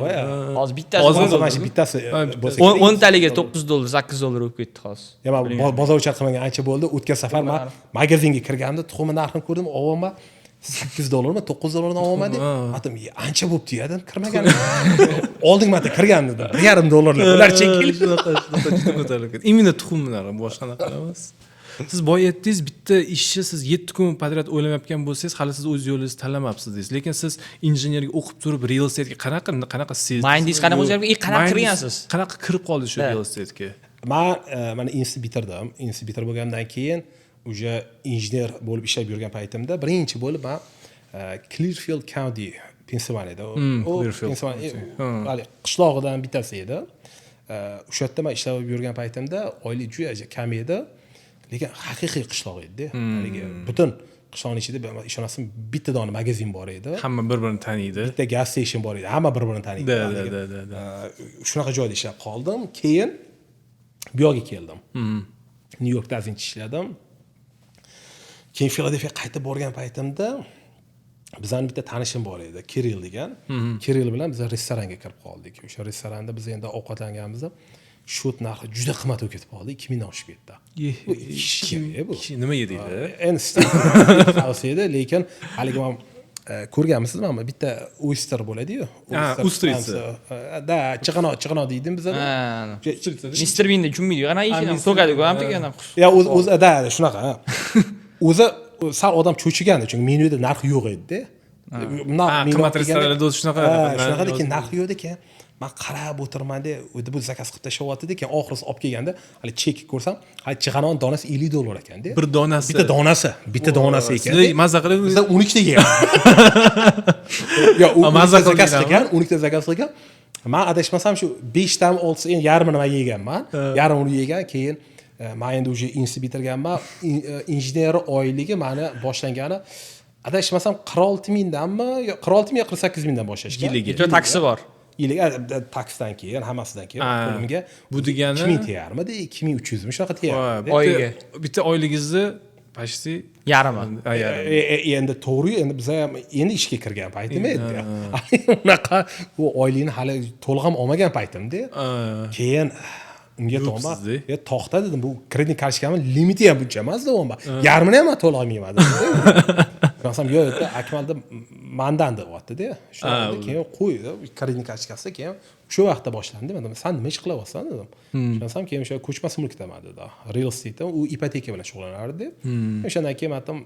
[SPEAKER 2] hozir bittasi
[SPEAKER 1] hozir mana shu bittasi bo'lsa,
[SPEAKER 2] 10 taliga $9, $8 bo'lib ketdi hozir.
[SPEAKER 1] Ya, men bozorcha qilmagan ancha bo'ldi. O'tgan safar men magazinga kirganimda tuxumni narxini ko'rdim, olma $8 mi, $9 dan olmadim. Aytdim, ancha bo'pti dedim, kirmagan. Olding marta kirgan dedim. $1.5 ular chekilib.
[SPEAKER 3] Именно tuxumlar boshqa naqa emas. Siz boya aytdingiz, bitta ishni siz 7 kun podrяд o'ylamayotgan bo'lsangiz, hali siz o'z yo'lingizni tanlamabsiz deysiz. Lekin siz injenerga o'qib turib, real estate'ga qanaqa siz
[SPEAKER 2] mindingiz qanaqa o'zgarib, qanaqa kirgansiz?
[SPEAKER 3] Qanaqa kirib qoldi shu real estate'ga?
[SPEAKER 1] Mana institut bitirdim. Institut bitirib bo'lgandan keyin o'sha injener bo'lib ishlab yurgan paytimda birinchi bo'lib men Clearfield County, Pennsylvaniyada, hali qishlog'idan bittasi edi. O'sha yerda men ishlab yurgan paytimda oylik juda kam edi. Lekin haqiqiy qishloq edi-da. Haligi butun qishloqning ichida ishonasizmi, bitta dona magazin bor edi.
[SPEAKER 3] Hamma bir-birini taniydi.
[SPEAKER 1] Bitta gas station bor edi. Hamma bir-birini taniydi. Shunaqa joyda ishlab qoldim. Keyin bu yoqqa keldim. New Yorkda azincha ishladim. Keyin Filadelfiyaga qaytib borgan paytimda bizning bitta tanishim bor edi, Kirill degan. Kirill bilan biz restoranga kirib qoldik. O'sha restoranda biz endi ovqatlanganimizda shot narxi juda qimmat bo'lib ketib qoldi, 2000 dan oshib ketdi. Bu
[SPEAKER 3] nima yedinglar?
[SPEAKER 1] Endi house edi, lekin haligi men ko'rganmisizmi, mana bitta oyster bo'ladi-yu.
[SPEAKER 3] Ustрица.
[SPEAKER 1] Da, chig'anoq deydim bizda.
[SPEAKER 2] Mr. Bean'da jummaydi, qana yeyishini so'kadi-ku, ham degan.
[SPEAKER 1] Ya, o'zi da shunaqa. O'zi sal odam cho'chigandi, chunki menyuda narxi yo'q edi-da.
[SPEAKER 3] Qimmat restoranlarda o'zi shunaqa.
[SPEAKER 1] Shunaqa lekin narxi yo'q ekan. Men qarab o'tirmanda, o'zi bu zakaz qilib tashyapti ekan, oxirisi olib kelganda, hali chek ko'rsam, hali chig'anoq donasi $50 ekanda.
[SPEAKER 3] Bir donasi.
[SPEAKER 1] Bitta donasi ekan.
[SPEAKER 3] Siz mazza qilib,
[SPEAKER 1] biz 12 ta yegan. Yo, u mazza qilgan, 12 ta zakaz qilgan. Men adashmasam shu 5 tami 6 endi yarmini men yeganman. Yarmini yegan, keyin men endi o'sha institut bitirganman. Injener oyligi meni boshlangani adashmasam 46 mingdanmi yo 46 ming yo 48 mingdan boshlashgan.
[SPEAKER 3] Yiliga.
[SPEAKER 2] Taksi bor.
[SPEAKER 1] Yiliga taksdan keyin hammasidan keyin qo'limga
[SPEAKER 3] bu degani
[SPEAKER 1] 2000 teyarmidi, 2300 mi shunaqa teyardi.
[SPEAKER 2] Oyiga.
[SPEAKER 3] Bitta oyligingizni почти
[SPEAKER 2] Yarimi.
[SPEAKER 1] Endi to'g'ri, endi biz ham endi ishga kirgan paytim edi. Unaqa u oylikni hali to'liq ham olmagan paytimda. Keyin unga to'g'ri, to'xta dedim, bu kredit kartochkami limiti ham buncha emasda, o'mba. Yarmini ham to'liq olmayman. Rasam yo'q, Akmalda mandan deyapti-da. Shundan keyin qo'ydi, kredit kartochkasi keyin shu vaqtda boshlandi. Men san nima ish qilyapsan dedim. Shundan keyin o'sha ko'chmas mulkdaman dedi. Real estate, u ipoteka bilan shug'ullanardi. O'shandan keyin aytdim,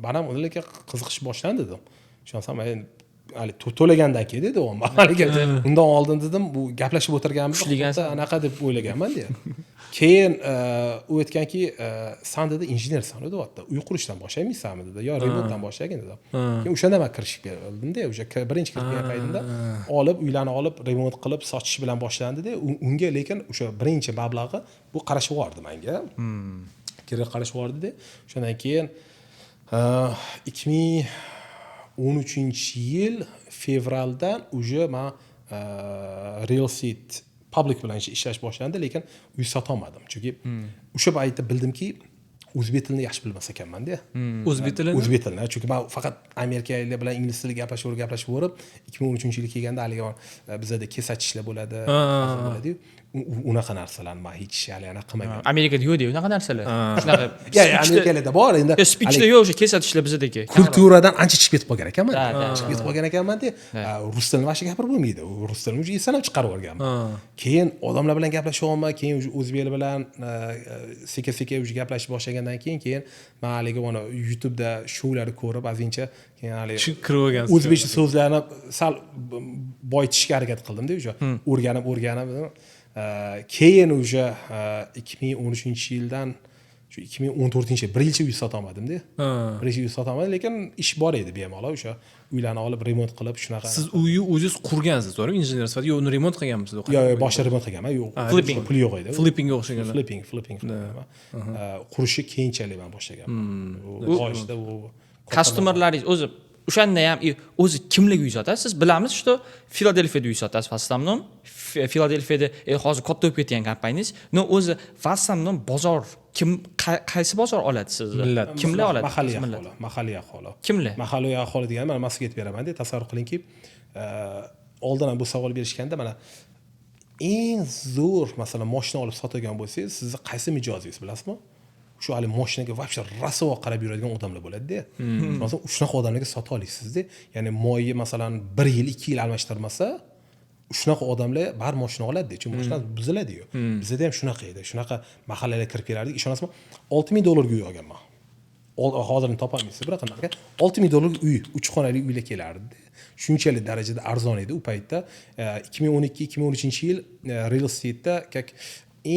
[SPEAKER 1] "Baram ularga qiziqish boshlandi" dedim. Shundan men hali to'lagandan keyin dedi u. Undan oldin dedim, bu gaplashib o'tirganmiz, anaqa deb o'ylaganman dedi. Keyin u aytganki, "San dedi injenersan" deyapti. Uy qurishdan boshlaymaysanmi dedi. "Yo, remontdan boshlagin" dedi. Keyin o'shanda men kirishib keldim-da, o'sha birinchi kirib kelgan paytimda olib, uylarni olib, remont qilib, sotish bilan boshlandi-da. Unga lekin o'sha birinchi mablag'i bu qarashib yubordi menga. Kerak qarashib yubordi-da. Shundan keyin 2013-yil fevraldan уже men real estate public bilan ishlash boshlandi, lekin uy sota olmadim. Chunki o'sha paytda bildimki, o'zbek tilini yaxshi bilmas ekanman-da.
[SPEAKER 3] O'zbek tilini?
[SPEAKER 1] O'zbek tilini. Chunki men faqat amerikaliklar bilan ingliz tilida gaplashib 2013-yil kelganda haligi bizda kesatishlar bo'ladi, bo'ladi. Unaqa narsalarni men hech yana qilmagan.
[SPEAKER 2] Amerikada yo'q-da, unaqa narsalar. Shunaqa.
[SPEAKER 1] Amerikalarda bor endi.
[SPEAKER 2] Speechda yo'q, o'sha kesatishlar bizdagi.
[SPEAKER 1] Kulturadan ancha chiqib ketib qolgan ekanman. Chiqib ketib qolgan ekanman-da. Rus tilini vaqti gapirib bo'lmaydi. Rus tilini o'zi esan ham chiqarib olganman. Keyin odamlar bilan gaplashyapman, keyin o'zbeklar bilan seka-seka o'zi gaplashib boshlagandan keyin men haligi mana YouTube'da shoularni ko'rib, azincha keyin haligi
[SPEAKER 3] kirib olgansiz.
[SPEAKER 1] O'zbekcha so'zlarni sal boyitishga harakat qildim-da, o'sha o'rganib keyin o'sha 2013-yildan shu 2014-yil 1 yilcha uy sota olmadim-da. 1 yil uy sota olmadim, lekin ish bor edi bemalol o'sha uylarni olib remont qilib shunaqa.
[SPEAKER 3] Siz uyni o'zingiz qurgansiz, to'g'rimi? Injener sifatida yo uni remont qilganmisiz?
[SPEAKER 1] Yo'q, boshqa remont qilganman. Yo'q, pul yo'q edi.
[SPEAKER 3] Flippingga o'xshagan.
[SPEAKER 1] Flipping qilganman. Qurishni keyinchalik men boshlaganman. Boshida u
[SPEAKER 2] customerlaringiz o'zi o'shanda ham o'zi kimlarga uy sotasiz? Siz bilamiz, что Filadelfiyada uy sotasiz, в основном. Filadelfiyada hozir katta bo'lib ketgan kompaniyangiz. No o'zi в основном bozor qaysi bozor oladi sizni? Kimlar oladi?
[SPEAKER 1] Mahalliy aholi.
[SPEAKER 2] Kimlar?
[SPEAKER 1] Mahalliy aholi degani mana masga aytib beraman-da, tasavvur qilingki, oldin ham bu savol berishganda mana eng zo'r masalan mashina olib sotadigan bo'lsangiz, sizni qaysi mijozingiz bilasizmi? Shu hali mashinaga вообще rasvo qarab yuradigan odamlar bo'ladi-da. Masalan, shunaqa odamlarga sota olasiz-da. Ya'ni moyi masalan 1 yil, 2 yil almashtirmasa, shunaqa odamlar bar mashina oladi-da. Chunki mashina buziladi-yu. Bizda ham shunaqa edi. Shunaqa mahallalarga kirib kelardik. Ishonasizmi? $6,000 uy olganman. Hozirni topolmaysiz. Biroq qanaqa $6,000 uy, 3 xonali uylar kelardi. Shunchalik darajada arzon edi u paytda. 2012-2013-yil real estate'da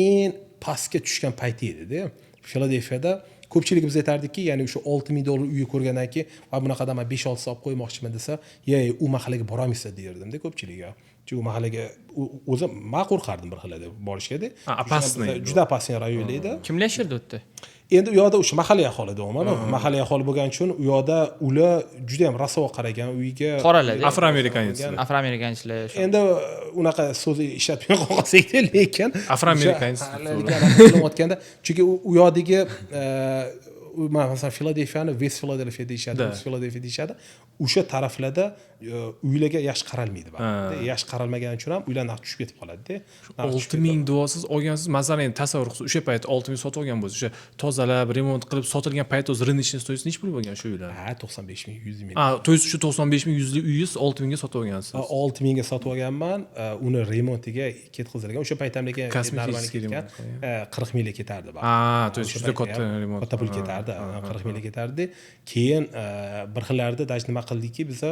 [SPEAKER 1] eng pastga tushgan payti edi-da. Filadelfiyada ko'pchiligimiz aytardiki, ya'ni o'sha $6,000 uyni ko'rgandan keyin va bunaqada men 5-6 soat qo'ymoqchiman desa, u mahallaga borolmaysiz derdim-da ko'pchilikga. Chunki u mahallaga o'zim men qo'rqardim bir xilda borishga-da. Juda opasniy rayon edi.
[SPEAKER 2] Kimlar yashardi u yerda?
[SPEAKER 1] Endi u yoqda o'sha mahalliy aholi deyman. Mahalliy aholi bo'lgani uchun u yoqda ular juda ham rasvo qaragan uyga
[SPEAKER 2] qoralar,
[SPEAKER 3] afroamerikanlar.
[SPEAKER 2] Afroamerikanlar.
[SPEAKER 1] Endi unaqa so'z ishlatmay qolsak-da, lekin
[SPEAKER 3] afroamerikanlar
[SPEAKER 1] chunki u yoqdagi masalan Filadelfiyani West Philadelphia deyishadi, East Philadelphia deyishadi. O'sha taraflarda uylarga yaxshi qaralmaydi baribir. Yaxshi qaralmagani uchun ham uylar narxi tushib ketib qoladi-da.
[SPEAKER 3] $6,000 olgansiz, masalan, endi tasavvur qilsangiz, o'sha payt 6,000 sotib olgan bo'lsa, o'sha tozalab, remont qilib sotilgan payt o'zi rыночный stoyisi necha pul bo'lgan shu uylar?
[SPEAKER 1] 95,000, 100,000.
[SPEAKER 3] To есть shu 95,000 100 uyingiz 6,000 ga sotib olgansiz.
[SPEAKER 1] 6,000 ga sotib olganman. Uni remontiga ketkazilgan. O'sha payt ham lekin normalniy ketgan 40,000 ga ketardi.
[SPEAKER 3] To есть juda katta remont.
[SPEAKER 1] Katta pul ketardi. 40,000 ga ketardi. Keyin bir xillarda даже nima qildikki, biza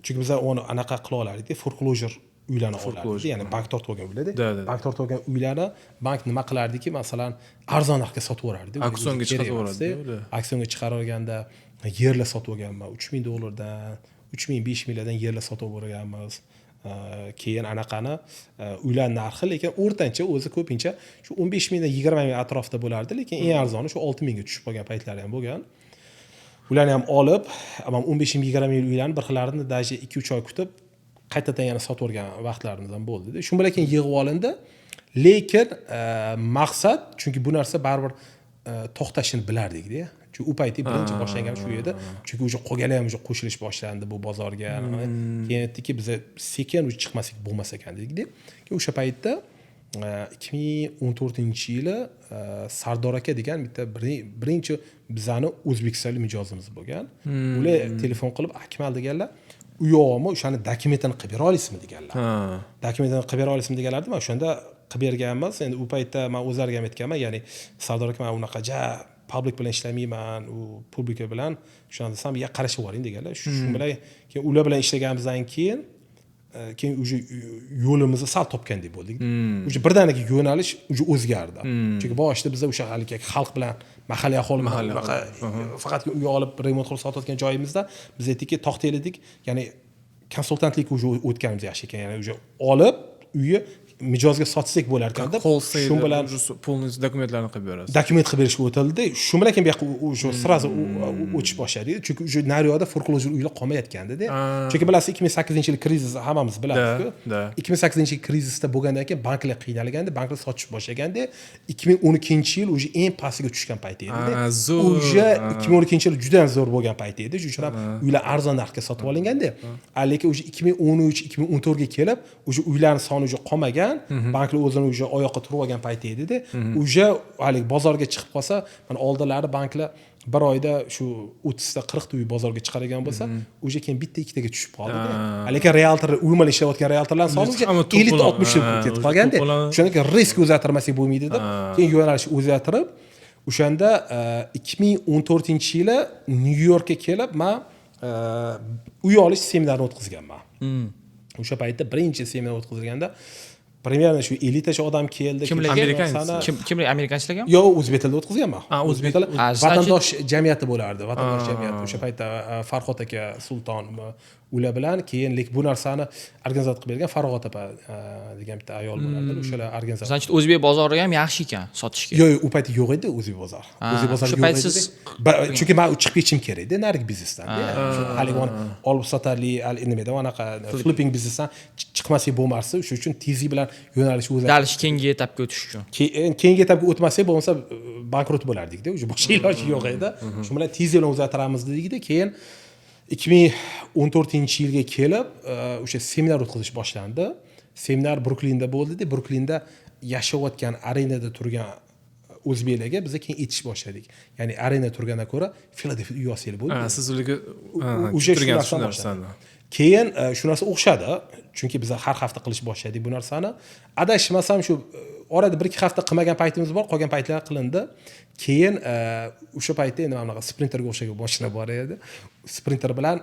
[SPEAKER 1] chunki biz uni anaqa qila olardik, foreclosure uylarni olardik, ya'ni bank tortib olgan uylarda. Bank tortib olgan uylarni bank nima qilardiki, masalan, arzon narxga sotib yuborardi.
[SPEAKER 3] Auksionga chiqarib yuborardi.
[SPEAKER 1] Auksionga chiqarib olganda yerlar sotib olganman, $3,000 dan, 3,000-5,000 dan yerlar sotib yuborganmiz. Keyin anaqani uylar narxi lekin o'rtancha o'zi ko'pincha shu 15,000 dan 20,000 atrofida bo'lardi, lekin eng arzoni shu 6,000 ga tushib qolgan paytlari ham bo'lgan. ularni ham olib, 15-20 yil uylarni bir xillarini даже 2-3 oy kutib, qaytadan yana sotib o'rgan vaqtlarimiz ham bo'ldi. Shu bilan keyin yig'ib olindi. Lekin maqsad, chunki bu narsa baribir to'xtashini bilardik-da. Chunki u payti birinchi boshlangan shu edi. Chunki o'sha qolganlar ham qo'shilish boshlandi bu bozorga. Keyin aytdiki, biz sekin chiqmasak bo'lmas ekan dedik-da. Keyin o'sha paytda 2014-yili Sardor aka degan bitta birinchi bizani o'zbekistonlik mijozimiz bo'lgan. Ular telefon qilib, Akmal deganlar, u yo'qmi, o'shani dokumentini qilib bera olasizmi deganlar. Dokumentini qilib bera olasizmi deganlarda, men o'shanda qilib berganmiz. Endi u paytda men o'zlariga ham aytganman, ya'ni Sardor aka, men unaqa public bilan ishlamayman, u publika bilan o'shanda desam, "Ya qarashib o'ring" deganlar. Shu bilan keyin ular bilan ishlaganimizdan keyin уже yo'limizni sal topgandek bo'ldik. Уже birdaniga yo'nalish уже o'zgardi. Chunki boshida biz o'sha xalq bilan mahalliy aholi faqat uy olib remont qilib sotayotgan joyimizda biz aytdikki, to'xtaylik, ya'ni konsultantlik уже o'tganimiz yaxshi ekan. Ya'ni уже olib uyni mijozga sotsak bo'lar ekan deb, shu bilan
[SPEAKER 3] pulni dokumentlarni qilib berasiz.
[SPEAKER 1] Dokument qilib berishga o'tildi. Shu bilan keyin bu yoqqa o'sha sразу o'chish boshladi. Chunki o'sha naryoqda foreclosure uylar qolmayotgandi-da. Chunki bilasiz 2008-yil krizis hammamiz bilamiz-ku. 2008-yil krizisda bo'lgandan keyin banklar qiynalganda, banklar sotish boshlaganda, 2012-yil o'sha eng pastiga tushgan payti edi. O'sha 2012-yil juda ham zo'r bo'lgan payti edi. Shuning uchun ham uylar arzon narxga sotib olinganda, lekin o'sha 2013-2014 ga kelib, o'sha uylarning soni o'sha qolmagan. Banklar o'zini o'sha oyoqqa turib olgan payti edi-da. O'sha hali bozorga chiqib qolsa, mana oldinlari banklar bir oyda shu 30 ta 40 ta uy bozorga chiqargan bo'lsa, o'sha keyin bitta ikkitaga tushib qoldi-da. Lekin realtor uy bilan ishlayotgan realtorlar soni o'sha 50 ta 60 ta ketib qolganda, shunga risk o'zgartirmasak bo'lmaydi deb, keyin yo'nalish o'zgartirib, o'shanda 2014-yili Nyu-Yorkka kelib, men uy olish seminarini o'tkazganman. O'sha paytda birinchi seminar o'tkazilganda примерно shu 50 tacha odam keldi.
[SPEAKER 2] Kimlar amerikanchilarmi?
[SPEAKER 1] Yo'q, o'zbek tilida o'tkazganman. O'zbek tili vatandosh jamiyati bo'lardi. Vatandosh jamiyati. O'sha paytda Farhod aka Sulton ular bilan keyin bu narsani organizatsiya qilib bergan Farhod opa degan bitta ayol bo'lardi. O'shalar organizatsiya.
[SPEAKER 2] Значит, o'zbek bozori ham yaxshi ekan sotishga.
[SPEAKER 1] Yo'q, u paytda yo'q edi o'zbek bozor. O'zbek bozor yo'q edi. Chunki men chiqib ketishim kerak edi narigi biznesdan. Hali olib sotarlik, nimada anaqa flipping biznesdan chiqmasak bo'lmasdi. Shuning uchun tezlik bilan yo'nalish o'zgardi.
[SPEAKER 2] Dalish keyingi etapga o'tish uchun.
[SPEAKER 1] Keyingi etapga o'tmasak bo'lmasa bankrot bo'lardik-da. O'sha boshqa iloji yo'q edi. Shu bilan tezlik bilan o'zgartiramiz dedik-da. Keyin 2014-yilga kelib o'sha seminar o'tkazish boshlandi. Seminar Bruklinda bo'ldi-da. Bruklinda yashayotgan arenada turgan o'zbeklarga biz keyin aytish boshladik. Ya'ni arena turgandan ko'ra Filadelfiya uy olsanglar bo'ldi.
[SPEAKER 3] Siz ularga
[SPEAKER 1] o'sha narsani. Keyin shu narsa o'xshadi. Chunki biz har hafta qilish boshladik bu narsani. Adashmasam shu orada 1-2 hafta qilmagan paytimiz bor, qolgan paytlar qilindi. Keyin o'sha paytda endi mana bunaqa sprinterga o'xshagan mashina bor edi. Sprinter bilan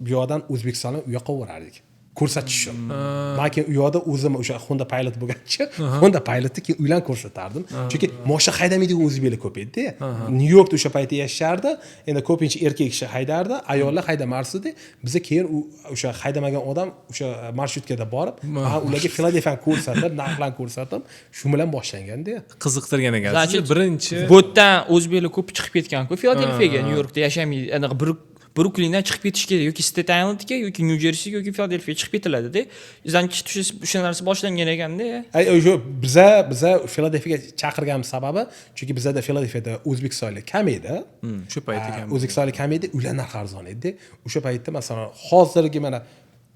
[SPEAKER 1] bu yoqdan O'zbekistonni u yoqqa o'rardik. Ko'rsatish uchun. Men keyin u yoqda o'zim o'sha Honda Pilot bo'lgancha, Honda Pilotni keyin uylan ko'rsatardim. Chunki mashina haydamaydigan o'zbeklar ko'p edi. Nyu-Yorkda o'sha paytda yashardi. Endi ko'pincha erkak kishi haydardi, ayollar haydamasdi. Biz keyin o'sha haydamagan odam o'sha marshutkada borib, ularga Filadelfiyani ko'rsatib, narxlarni ko'rsatib, shu bilan boshlanganda.
[SPEAKER 3] Qiziqtirgan ekansiz. Birinchi
[SPEAKER 2] bu yerdan o'zbeklar ko'p chiqib ketgan-ku Filadelfiyaga, Nyu-Yorkda yashamaydi. Aniq Bruklindan chiqib ketish kerak yoki Staten Islandga yoki Nyu-Jersiyga yoki Filadelfiyaga chiqib ketiladi-da. Zanchi o'sha narsa boshlangan ekanda.
[SPEAKER 1] O'sha biza Filadelfiyaga chaqirganimiz sababi, chunki bizda Filadelfiyada o'zbekistonlik kam edi.
[SPEAKER 3] Shu paytda kam.
[SPEAKER 1] O'zbekistonlik kam edi, uylar narxi arzon edi. O'sha paytda masalan hozirgi mana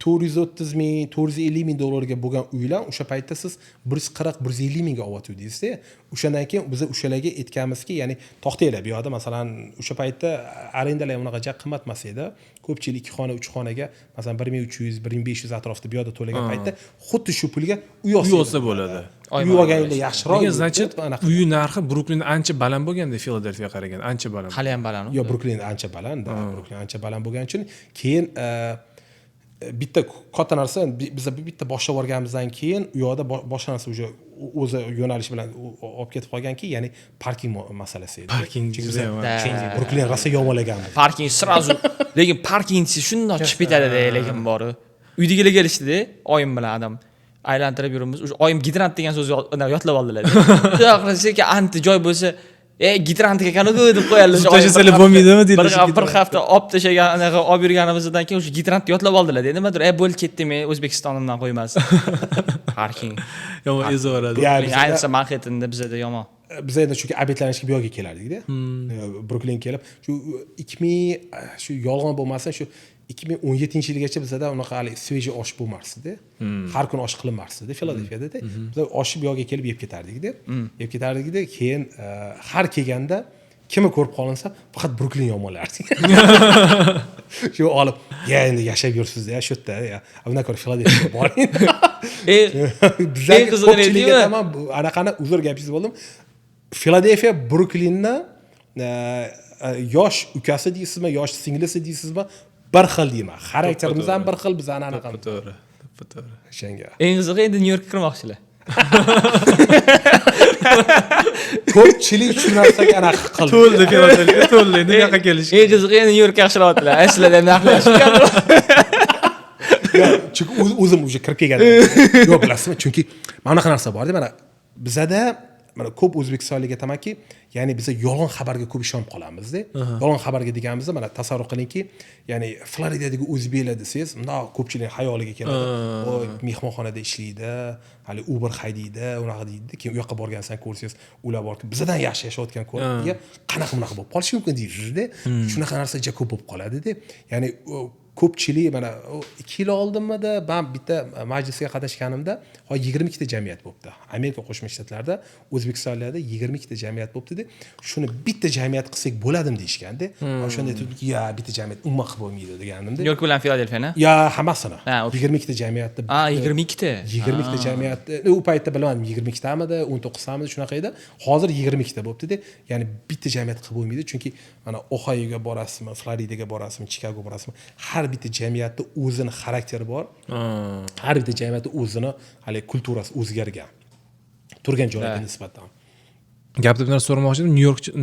[SPEAKER 1] 430 ming, 450 ming dollarga bo'lgan uylar o'sha paytda siz 140-150 mingga olyotdingiz-da. O'shandan keyin biz o'shalarga aytganmizki, ya'ni to'xtanglar bu yoqda masalan o'sha paytda arendalar unaqa qimmat emas edi. Ko'pchilik 2 xona, 3 xonaga masalan 1300, 1500 atrofida bu yoqda to'lagan paytda xuddi shu pulga uy olsa
[SPEAKER 3] bo'ladi.
[SPEAKER 1] Uy olganinglar yaxshiroq.
[SPEAKER 3] Lekin значит, uy narxi Bruklinda ancha baland bo'lganda Filadelfiyaga qaraganda ancha baland.
[SPEAKER 2] Hali ham baland.
[SPEAKER 1] Yo'q, Bruklin ancha baland. Bruklin ancha baland bo'lgani uchun keyin bitta katta narsa biz bitta boshlab olganimizdan keyin u yoqda boshqa narsa o'zi yo'nalish bilan olib ketib qolganki, ya'ni parking masalasi edi.
[SPEAKER 3] Parking
[SPEAKER 1] Bruklin rosa yomonlagan.
[SPEAKER 2] Parking sразу, lekin parkingchi shundoq chiqib ketadi-da, lekin bori. Uydagilar kelishdi-da, oyim bilan adam aylantirib yuramiz. O'sha oyim gidrant degan so'zni yodlab oldilar. Xudo xohlasa anti joy bo'lsa gidrantga ekan-ku deb qo'yadilar.
[SPEAKER 3] tashlasalar bo'lmaydimi deydi.
[SPEAKER 2] Bir hafta olib tashlagan, anaqa olib yurganimizdan keyin o'sha gidrantni yotlab oldilar. Nimadir, bo'lib ketdim, men O'zbekistonimdan qo'ymas. Parking.
[SPEAKER 3] Yomon ezaveradi.
[SPEAKER 2] Ayniqsa Manhattan'da bizda yomon.
[SPEAKER 1] Biz endi chunki obedlanishga bu yoqqa kelardik-da. Bruklinga kelib, shu 2000 shu yolg'on bo'lmasa, shu 2017-yilgacha bizda unaqa hali sveji osh bo'lmasdi. Har kun osh qilinmasdi Filadelfiyada. Biz oshni bu yoqqa kelib yeb ketardik-da. Yeb ketardik-da, keyin har kelganda kimni ko'rib qolinsa, faqat Bruklin yomonlardi. Shu olib, endi yashab yursiz-da, shu yerda, bundan ko'ra Filadelfiyaga boring. Bizlarga ko'pchilikga tamam anaqani uzr gapingiz bo'ldim. Filadelfiya Bruklinni yosh ukasi deysizmi, yosh singlisi deysizmi, bir xil deyman. Xarakterimiz ham bir xil, bizani anaqamiz.
[SPEAKER 3] To'g'ri.
[SPEAKER 1] O'shanga.
[SPEAKER 2] Eng qizig'i endi Nyu-Yorkka kirmoqchilar.
[SPEAKER 1] Ko'pchilik shu narsaga anaqa qildi.
[SPEAKER 3] To'ldi Filadelfiya, to'ldi. Endi bu yoqqa kelish.
[SPEAKER 2] Eng qizig'i endi Nyu-Yorkka yaxshilayaptilar. Sizlar ham yaxshilashgan.
[SPEAKER 1] Chunki o'zim уже kirib kelgandim. Yo'q, bilasizmi? Chunki mana bunaqa narsa bor-da, mana bizada mana ko'p o'zbekistonlik aytamanki, ya'ni biz yolg'on xabarga ko'p ishonib qolamiz-da. Yolg'on xabarga deganimizda mana tasavvur qilingki, ya'ni Floridadagi o'zbeklar desangiz, bundoq ko'pchilik xayoliga keladi. Voy, mehmonxonada ishlaydi, hali Uber haydaydi, unaqa deydi. Keyin u yoqqa borgansan ko'rsangiz, ular borki, bizdan yaxshi yashayotgan ko'radiga, qanaqa bunaqa bo'lib qolishi mumkin deysiz-da. Shunaqa narsa juda ko'p bo'lib qoladi-da. Ya'ni ko'pchilik mana 2 yil oldinmida men bitta majlisga qatnashganimda 22 ta jamiyat bo'libdi. Amerika Qo'shma Shtatlarida, O'zbekistonlarda 22 ta jamiyat bo'libdi-da. Shuni bitta jamiyat qilsak bo'ladimi deyishganda, o'shanda aytdiki, "Ya, bitta jamiyat umuman qilib bo'lmaydi" deganimda.
[SPEAKER 2] Nyu-York bilan Filadelfiyani?
[SPEAKER 1] Ya, hammasini. 22 ta jamiyatda.
[SPEAKER 2] 22 ta.
[SPEAKER 1] 22 ta jamiyatda. U paytda bilmadim 22 tamidi, 19 tamidi shunaqa edi. Hozir 22 ta bo'libdi-da. Ya'ni bitta jamiyat qilib bo'lmaydi, chunki mana Ohioga borasizmi, Floridaga borasizmi, Chikagoga borasizmi, har bitta jamiyatda o'zini xarakteri bor. Har bitta jamiyatda o'zini hali kulturasi o'zgargan. Turgan joyga nisbatan.
[SPEAKER 3] Gapda bir narsa so'ramoqchi edim.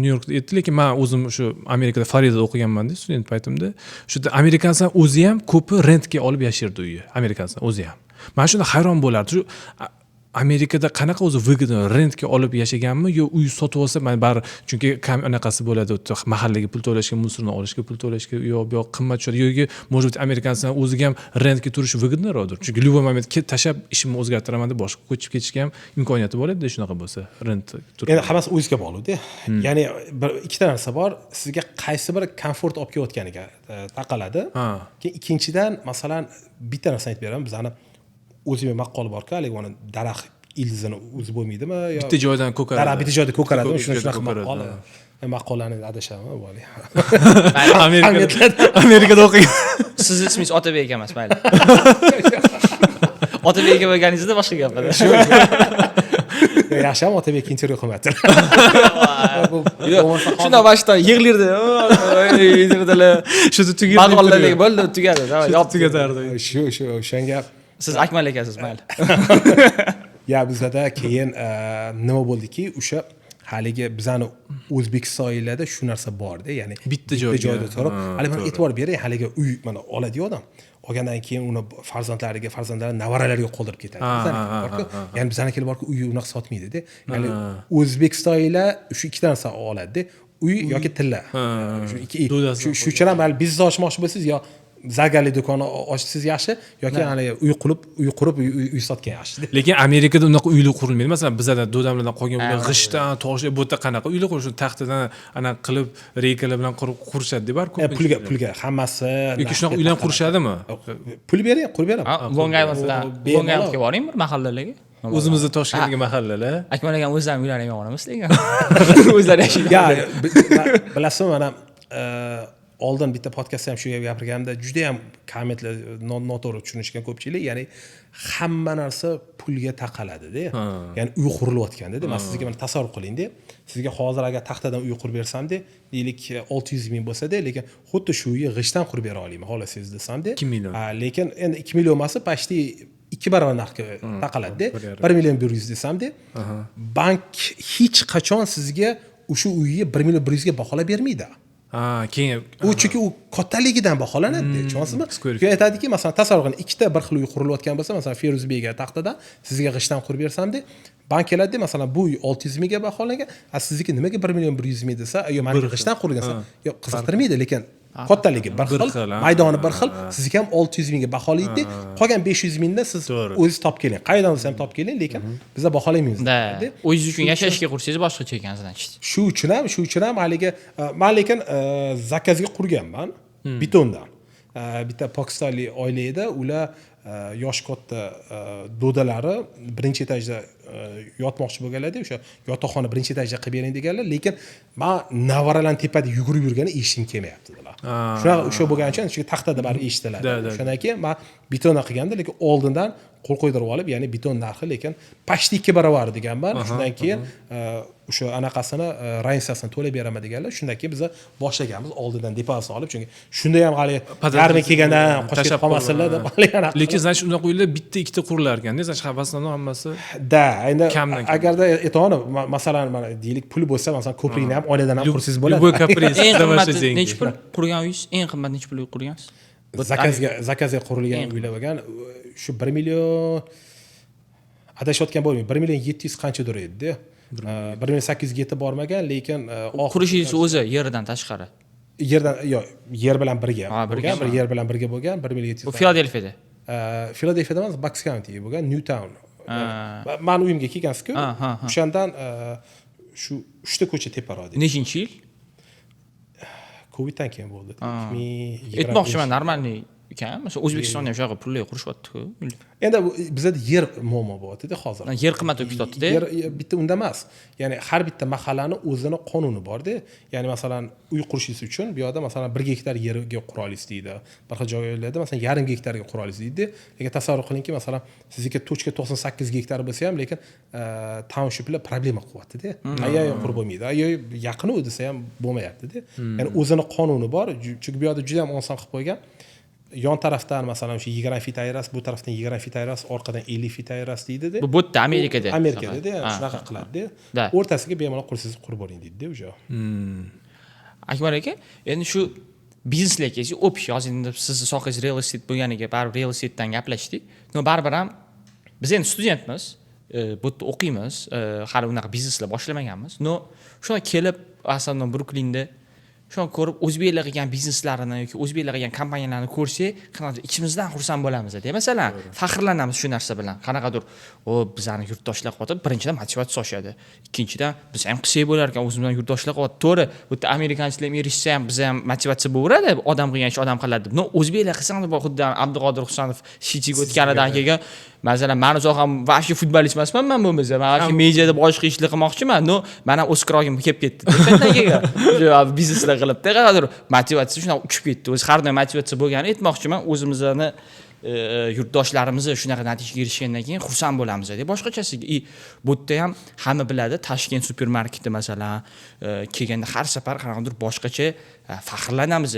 [SPEAKER 3] Nyu-Yorkda aytdi, lekin men o'zim shu Amerikada Floridada o'qiganman-da, student paytimda. Shu yerda amerikanlar o'zi ham ko'pi rentga olib yashirdi uyni. Amerikanlar o'zi ham. Men shunda hayron bo'lardim. Shu Amerikada qanaqa o'zi выгодно rentga olib yashaganmi yo uy sotib olsa, men bari chunki anaqasi bo'ladi, mahallaga pul to'lashga, musorni olishga pul to'lashga, yo bu yoq qimmat tushadi. Yoki может быть amerikanlar o'ziga ham rentga turishi выгодноdir. Chunki любой moment tashab ishimni o'zgartiraman deb boshqa ko'chib ketishga ham imkoniyati bor edi, shunaqa bo'lsa, rent turib.
[SPEAKER 1] Endi hammasi o'zingizga bog'liq-da. Ya'ni ikkita narsa bor, sizga qaysi bir komfort olib kelayotganiga taqaladi. Keyin ikkinchidan, masalan, bitta narsa aytib beraman, bizani o'zimga maqol bor-ku, hali uni daraxt ildizini o'zi bo'lmaydimi yo
[SPEAKER 3] bitta joydan ko'karadi.
[SPEAKER 1] Daraxt bitta joyda ko'karadi, shunaqa maqol. Men maqolani adashaman, vali.
[SPEAKER 3] Amerikada o'qigan.
[SPEAKER 2] Sizni ismingiz Otabek emas, mayli. Otabek bo'lganingizda boshqa gap edi.
[SPEAKER 1] Yaxshi ham Otabek intervyu qilmadilar.
[SPEAKER 2] Shunda boshdan yig'lirdi.
[SPEAKER 3] Shu tugadi.
[SPEAKER 2] Maqollarga bo'ldi, tugadi.
[SPEAKER 3] Yop tugatardi.
[SPEAKER 1] Shu o'shanga
[SPEAKER 2] siz Akmal ekasiz, mayli.
[SPEAKER 1] Ya bizda keyin nima bo'ldiki, o'sha haligi bizani O'zbekistonlarda shu narsa bor-da, ya'ni
[SPEAKER 3] bitta joyda
[SPEAKER 1] turib, hali mana e'tibor bering, haligi uy mana oladi odam. Olgandan keyin uni farzandlari nevaralariga qoldirib ketadi. Ya'ni bizanikilar borki, uy unaqa sotmaydi-da. Ya'ni O'zbekistonlar shu ikkita narsa oladi-da. Uy yoki tilla. Shu uchun ham biznes ochmoqchi bo'lsangiz yo zagarli do'kon ochsangiz yaxshi yoki hali uy qurib uy sotgan yaxshi.
[SPEAKER 3] Lekin Amerikada unaqa uylar qurilmaydi. Masalan, bizda dodamlardan qolgan uylar g'ishtdan, toshdan, bu yerda qanaqa uylar qurishni taxtadan ana qilib reykalar bilan qurishadi-da, bar ko'p.
[SPEAKER 1] Pulga hammasi.
[SPEAKER 3] Yoki shunaqa uylar qurishadimi?
[SPEAKER 1] Pul bering, qurib beraman.
[SPEAKER 2] Long-Islandga boring bir mahallalarga.
[SPEAKER 3] O'zimizda Toshkentdagi mahallalar.
[SPEAKER 2] Akmal akam o'zlari uylarni yomonamiz lekin. O'zlari yashaydi.
[SPEAKER 1] Ya, bilasizmi, mana oldin bitta podkastda ham shu gapirganimda juda ham kommentlar noto'g'ri tushunishgan ko'pchilik, ya'ni hamma narsa pulga taqaladi-da. Ya'ni uy qurilayotganda, men sizga mana tasavvur qiling-da. Sizga hozir agar taxtadan uy qurib bersam-da, deylik 600 ming bo'lsa-da, lekin xuddi shu uyni g'ishtdan qurib bera olaman, xohlasangiz desam-da.
[SPEAKER 3] 2 million.
[SPEAKER 1] Lekin endi 2 million emas, почти 2 barobar narxga taqaladi-da. 1 million 100 desam-da. Bank hech qachon sizga o'sha uyni 1 million 100 ga baholab bermaydi.
[SPEAKER 3] Keyin
[SPEAKER 1] u chunki u kattaligidan baholanadi, tushunasizmi? Keyin aytadiki, masalan, tasavvur qiling, ikkita bir xil uy qurilayotgan bo'lsa, masalan, Feruzbeyga taxtadan sizga g'ishtdan qurib bersam-da, bank keladi masalan bu uy 600 mingga baholangan sizniki nimaga 1 million 100 ming desa yo mani g'ishtdan qurilgan yo qiziqtirmaydi lekin kattaligi bir xil maydoni bir xil sizniki ham 600 mingga baholaydida qolgan 500 mingni siz o'zingiz topib keling qayerdan bo'lsa ham topib keling lekin biz baholamaymiz
[SPEAKER 2] o'zingiz uchun yashashga qursangiz boshqacha ekan значит
[SPEAKER 1] shu uchun ham haligi men lekin zakazga qurganman betondan bitta pokistonlik oila edi ular yosh katta do'dalari birinchi etajda yotmoqchi bo'lganlarda o'sha yotoqxona birinchi etajda qilib bering deganlar lekin men navaralarni tepada yugurib yurgani eshitgim kelmayapti dedilar shunaqa o'sha bo'lgani uchun shu taxtada baribir eshitiladi shundan keyin men betondan qilganda lekin oldindan qo'l qo'ydirib olib ya'ni beton narxi lekin почти 2 barobar deganman shundan keyin o'sha anaqasini rantsiyasini to'lab beraman deganlar shundan keyin biz boshlaganmiz oldindan depozitni olib chunki shunda ham hali yarmi kelgandan qochib ketib qolmasinlar deb
[SPEAKER 3] lekin значит unday uylar bitta ikkita qurilar ekanda значит hammasi
[SPEAKER 1] da endi agarda aytavani masalan mana deylik pul bo'lsa masalan ko'prikni ham oiladan ham qursangiz bo'ladi
[SPEAKER 2] eng qimmat nechi pul qurgan uyingiz eng qimmat nechi pulga qurgansiz
[SPEAKER 1] zakazga qurilgan uylar bo'lgan shu 1 million adashayotgan bo'lmayman 1 million 700 qanchadir edi 1 million 800 ga yetib bormagan lekin
[SPEAKER 2] qurishingiz o'zi yerdan tashqari
[SPEAKER 1] yer bilan birga bo'lgan bir yer bilan birga bo'lgan 1 million 700
[SPEAKER 2] bu Filadelfiyada
[SPEAKER 1] Filadelfiyada emas Bucks County bo'lgan Newtown mani uyimga kelgansiz-ku o'shandan shu 3 ta ko'cha teparoq
[SPEAKER 2] nechinchi yil
[SPEAKER 1] coviddan keyin bo'ldi 2020
[SPEAKER 2] aytmoqchiman normalniy ekan masalan o'zbekistonda ham shunaqa pullar qurishyapti-ku
[SPEAKER 1] endi bizada yer muammo bo'lyapti-da hozir
[SPEAKER 2] yer qimmat bo'lib ketyapti-da
[SPEAKER 1] yer bitta unda emas ya'ni har bitta mahallani o'zini qonuni bor-da ya'ni masalan uy qurishingiz uchun bu yoqda masalan 1 gektar yerga qura olasiz deydi bir xil joylarda masalan yarim gektarga qura olasiz deydi lekin tasavvur qilingki masalan sizniki 98 gektar bo'lsa ham lekin townshiplar problema qilyapti-da ayoy qurib bo'lmaydi ayoy yaqin u desa ham bo'lmayapti-da ya'ni o'zini qonuni bor chunki bu yoqda juda ham oson qilib qo'ygan yon tarafdan masalan o'sha 20 fit ayirasiz bu tarafdan 20 fit ayirasiz orqadan 50 fit ayirasiz deydi-da
[SPEAKER 2] bu yerda Amerikada
[SPEAKER 1] shunaqa qiladi-da o'rtasiga bemalol qursangiz qurib boring deydi-da o'sha
[SPEAKER 2] Akbar aka endi shu bizneslarga kelsak общий hozir endi sizni sohangiz real estate bo'lganiga baribir real estatedan gaplashdik baribir ham biz endi studentmiz bu yerda o'qiymiz hali unaqa bizneslar boshlamaganmiz shuna kelib asosan Bruklinda shuni ko'rib o'zbeklar qilgan bizneslarini yoki o'zbeklar qilgan kompaniyalarni ko'rsak qanaqadir ichimizdan xursand bo'lamiz-da. Masalan, faxrlanamiz shu narsa bilan. Qanaqadir bizlarni yurtdoshlar qotib, birinchidan motivatsiya oshadi. Ikkinchidan biz ham qilsak bo'lar ekan, o'zimizdan yurtdoshlar qotib, to'g'ri, bu yerda amerikanchilar ham erishsa ham biz ham motivatsiya bo'laveradi, odam qilgan ish odam qiladi deb. O'zbeklar qilsa ham xuddi Abduqodir Husanov Shichiga o'tganidan keyin masalan, men o'zim vaqti futbolist emasman, men bo'lmasa, men vaqti mediada boshqa ishlar qilmoqchiman. Mana Oskarogim kelib ketdi. Shu bizneslar qilibdi, qanaqadir motivatsiya shuna uchib ketdi. O'zi har doim motivatsiya bo'lganini aytmoqchiman. O'zimizni yurtdoshlarimizni shunaqa natijaga erishgandan keyin xursand bo'lamiz deb. Boshqachasiga bu yerda ham hamma biladi, Toshkent supermarketi masalan, kelganda har safar qanaqadir boshqacha faxrlanamiz.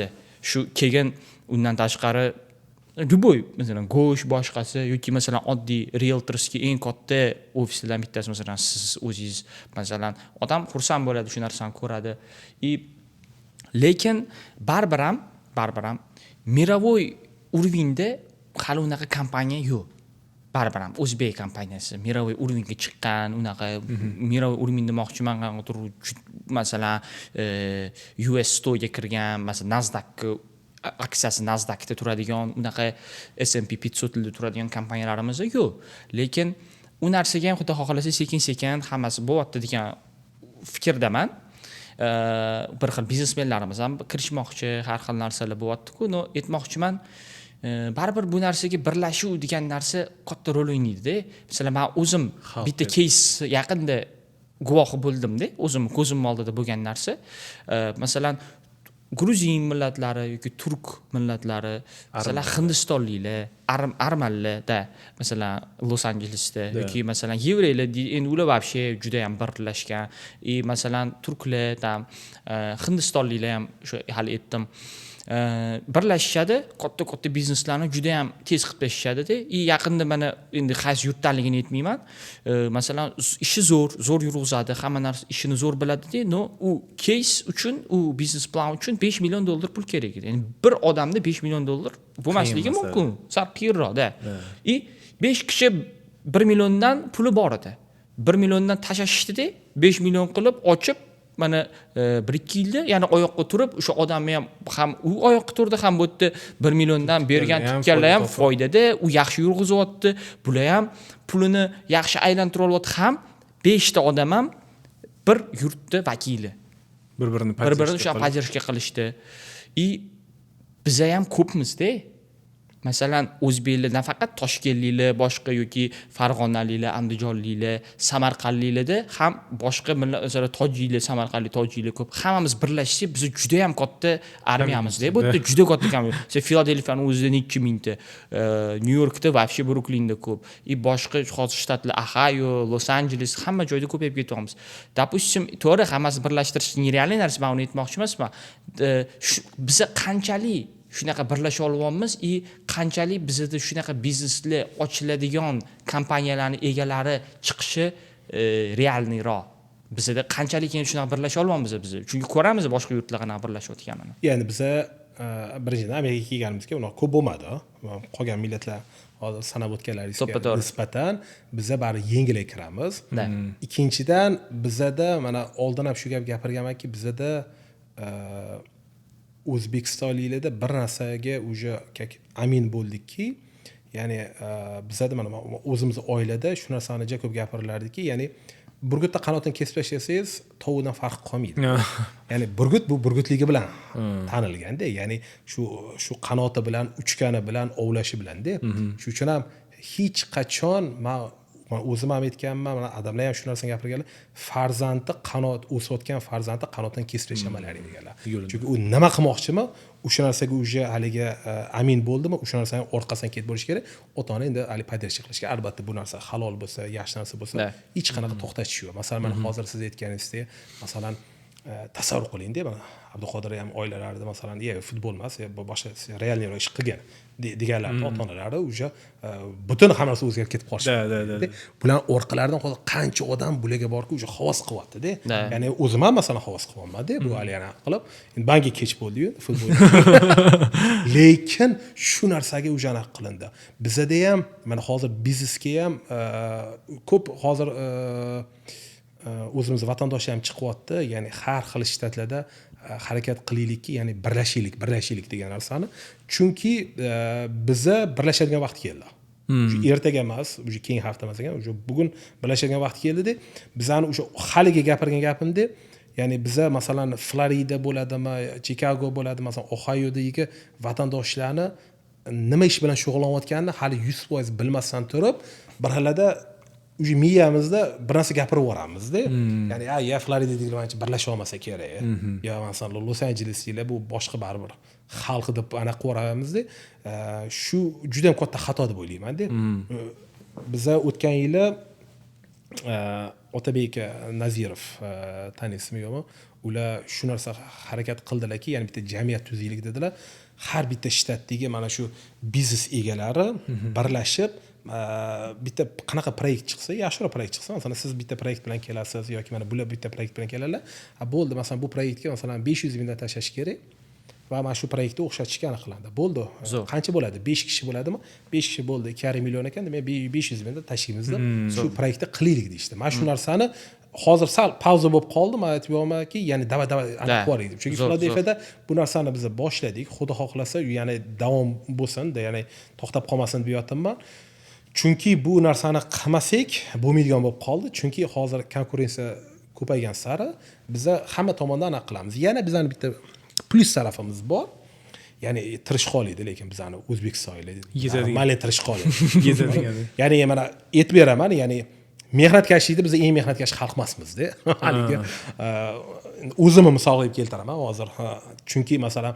[SPEAKER 2] Shu kelgan undan tashqari любой masalan go'sht boshqasi yoki masalan oddiy realtorskiy eng katta ofislardan bittasi masalan siz o'zingiz masalan odam xursand bo'ladi shu narsani ko'radi. Lekin baribir ham mировой уровеньda hali unaqa kompaniya yo'q. Baribir ham o'zbek kompaniyasi mировой уровеньga chiqqan, unaqa mировой уровень demoqchiman, qanaqadir masalan US store'ga kirgan, masalan Nasdaq aksiyasi Nasdaqda turadigan, unaqa S&P 500 da turadigan kompaniyalarimiz yo'q. Lekin u narsaga ham xudo xohlasa sekin-sekin hammasi bo'lyapti degan fikrdaman. Bir xil biznesmenlarimiz ham kirishmoqchi, har xil narsalar bo'lyapti-ku. Aytmoqchiman, baribir bu narsaga birlashuv degan narsa katta rol o'ynaydi-da. Masalan, men o'zim bitta case yaqinda guvohi bo'ldim-da, o'zim ko'zim oldida bo'lgan narsa. Masalan, Gruzin millatlari yoki turk millatlari, masalan hindistonliklar, armanlarda, masalan Los Angelesda yoki masalan yevreylar endi ular вообще juda ham birlashgan. Masalan turklar ham, hindistonliklar ham shu hali aytdim. Birlashishadi, katta bizneslarni juda ham tez qilib tashlashadi-da. Yaqinda mana endi qaysi yurtdanligini aytmayman. Masalan, ishi zo'r yurg'izadi, hamma narsa ishini zo'r biladi-da. U case uchun, u biznes plan uchun $5 million pul kerak edi. Ya'ni bir odamda $5 million bo'lmasligi mumkin. Sal qiyinroq-da. 5 kishi 1 milliondan puli bor edi. 1 milliondan tashlashdida 5 million qilib ochib mana 1-2 yilda yana oyoqqa turib o'sha odamni ham u oyoqqa turdi ham bu yerda 1 milliondan bergan tutganlar ham foydada u yaxshi yurg'izyapti bular ham pulini yaxshi aylantirib olyapti ham 5 ta odam ham bir yurtni vakili
[SPEAKER 3] bir-birini
[SPEAKER 2] o'sha поддержка qilishdi и biza ham ko'pmizda masalan o'zbeklar nafaqat toshkentliklar boshqa yoki farg'onaliklar andijonliklar samarqandliklarda ham boshqa masalan tojiklar samarqandlik tojiklar ko'p hammamiz birlashsak biz juda ham katta armiyamizda bu yerda juda katta kamida filadelfiyani o'zida necha mingta nyu yorkda вообще bruklinda ko'p и boshqa hozir shtatlar Ohio los anjeles hamma joyda ko'payib ketyapmiz допустим to'g'ri hammasi birlashtirish nerealniy narsa men uni aytmoqchi emasman biza qanchalik shunaqa birlasha olyapmiz и qanchalik bizda shunaqa bizneslar ochiladigan kompaniyalarning egalari chiqishi realniyroq bizda qanchalik endi shunaqa birlasha olyapmiz biz chunki ko'ramiz boshqa yurtlar qanaqa birlashayotganini
[SPEAKER 1] ya'ni biza birinchidan amerikaga kelganimizga unaqa ko'p bo'lmadi qolgan millatlar hozir sanab o'tganlaringizga nisbatan biza baribir yengilroq kiramiz ikkinchidan bizada mana oldin ham shu gap gapirganmanki bizada o'zbekistonliklarda bir narsaga уже как amin bo'ldikki ya'ni bizada mana o'zimiz oilada shu narsani juda ko'p gapirilardiki ya'ni burgutda qanotini kesib tashlasangiz tovuqdan farqi qolmaydi ya'ni burgut bu burgutligi bilan tanilganda ya'ni shu qanoti bilan uchgani bilan ovlashi bilanda shuning uchun ham hech qachon man o'zim ham aytganman mana odamlar ham shu narsani gapirganlar farzandi qanot o'sayotgan farzandi qanotdan kesib tashlamalari deganlar chunki u nima qilmoqchimi o'sha narsaga уже haligi amin bo'ldimi o'sha narsani orqasidan ketib borish kerak ota ona endi hali поддержка qilishga albatta bu narsa halol bo'lsa yaxshi narsa bo'lsa hech qanaqa to'xtatish yo'q masalan mana hozir siz aytganingizdek masalan tasavvur qilingda mana Abduqodir ham oilalarida masalan futbol emas boshqa realniy ish qilgan deganlarni ota onalari уже butun hamma narsa o'zgarib ketib qolishi bular orqalaridan hozir qancha odam bularga borki уже havas qilyaptida ya'ni o'zim ham masalan havas qilyapman-da bu hali yana qilib endi bangi kech bo'ldi-yu futbol lekin shu narsaga уже anaqa qilindi bizada ham mana hozir biznesga ham ko'p hozir o'zimiz vatandoshlar ham chiqyapti ya'ni har xil shtatlarda harakat qilaylikki ya'ni birlashaylik degan narsani chunki biza birlashadigan vaqt keldi ertaga emas уже keyingi hafta emas ekan уже bugun birlashadigan vaqt keldida bizani o'sha haligi gapirgan gapimda ya'ni biza masalan Florida bo'ladimi Chicago bo'ladi masalan Ohiodagi vatandoshlarni nima ish bilan shug'ullanayotganini hali 100% bilmasdan turib bir xilada уже miyamizda bir narsa gapirib yuboramizda ya'ni ya Floridaliklar birlasha olmasa kerak yo masalan Los Anjelesliklar bu boshqa baribir xalq deb anaqa qilib yuboramizda shu juda ham katta xato deb o'ylaymanda biza o'tgan yili Otabek Nazirov taniysizmi yo'qmi ular shu narsa harakat qildilarki ya'ni bitta jamiyat tuzaylik dedilar har bitta shtatdagi mana shu biznes egalari birlashib bitta qanaqa proyekt chiqsa yaxshiroq proyekt chiqsa masalan siz bitta proyekt bilan kelasiz yoki mana bular bitta proyekt bilan keladilar bo'ldi masalan bu proyektga masalan 500 mingdan tashlash kerak va mana shu proyektni o'xshatishga aniqlandi bo'ldi qancha bo'ladi 5 kishi bo'ladimi 5 kishi bo'ldi 2,5 million ekan demak 500 mingdan tashlaymiz shu proyektni qilaylik deyishdi mana shu narsani hozir sal pauza bo'lib qoldi men aytyapmanki ya'ni dava aniq qo'ydik deb chunki Filadelfiyada bu narsani biz boshladik xudo xohlasa ya'ni davom bo'lsin ya'ni to'xtab qolmasin deb yotyapman chunki bu narsani qilmasak bo'lmaydigan bo'lib qoldi chunki hozir konkurensiya ko'paygan sari biza hamma tomondan aniq qilamiz yana bizani bitta plyus tarafimiz bor ya'ni tirishqoqlik lekin bizani o'zbekistonlik mali tirishqoqlik ya'ni mana aytib beraman ya'ni mehnatkashlikda biz eng mehnatkash xalq emasmizda haligi o'zimni misol qilib keltiraman hozir chunki masalan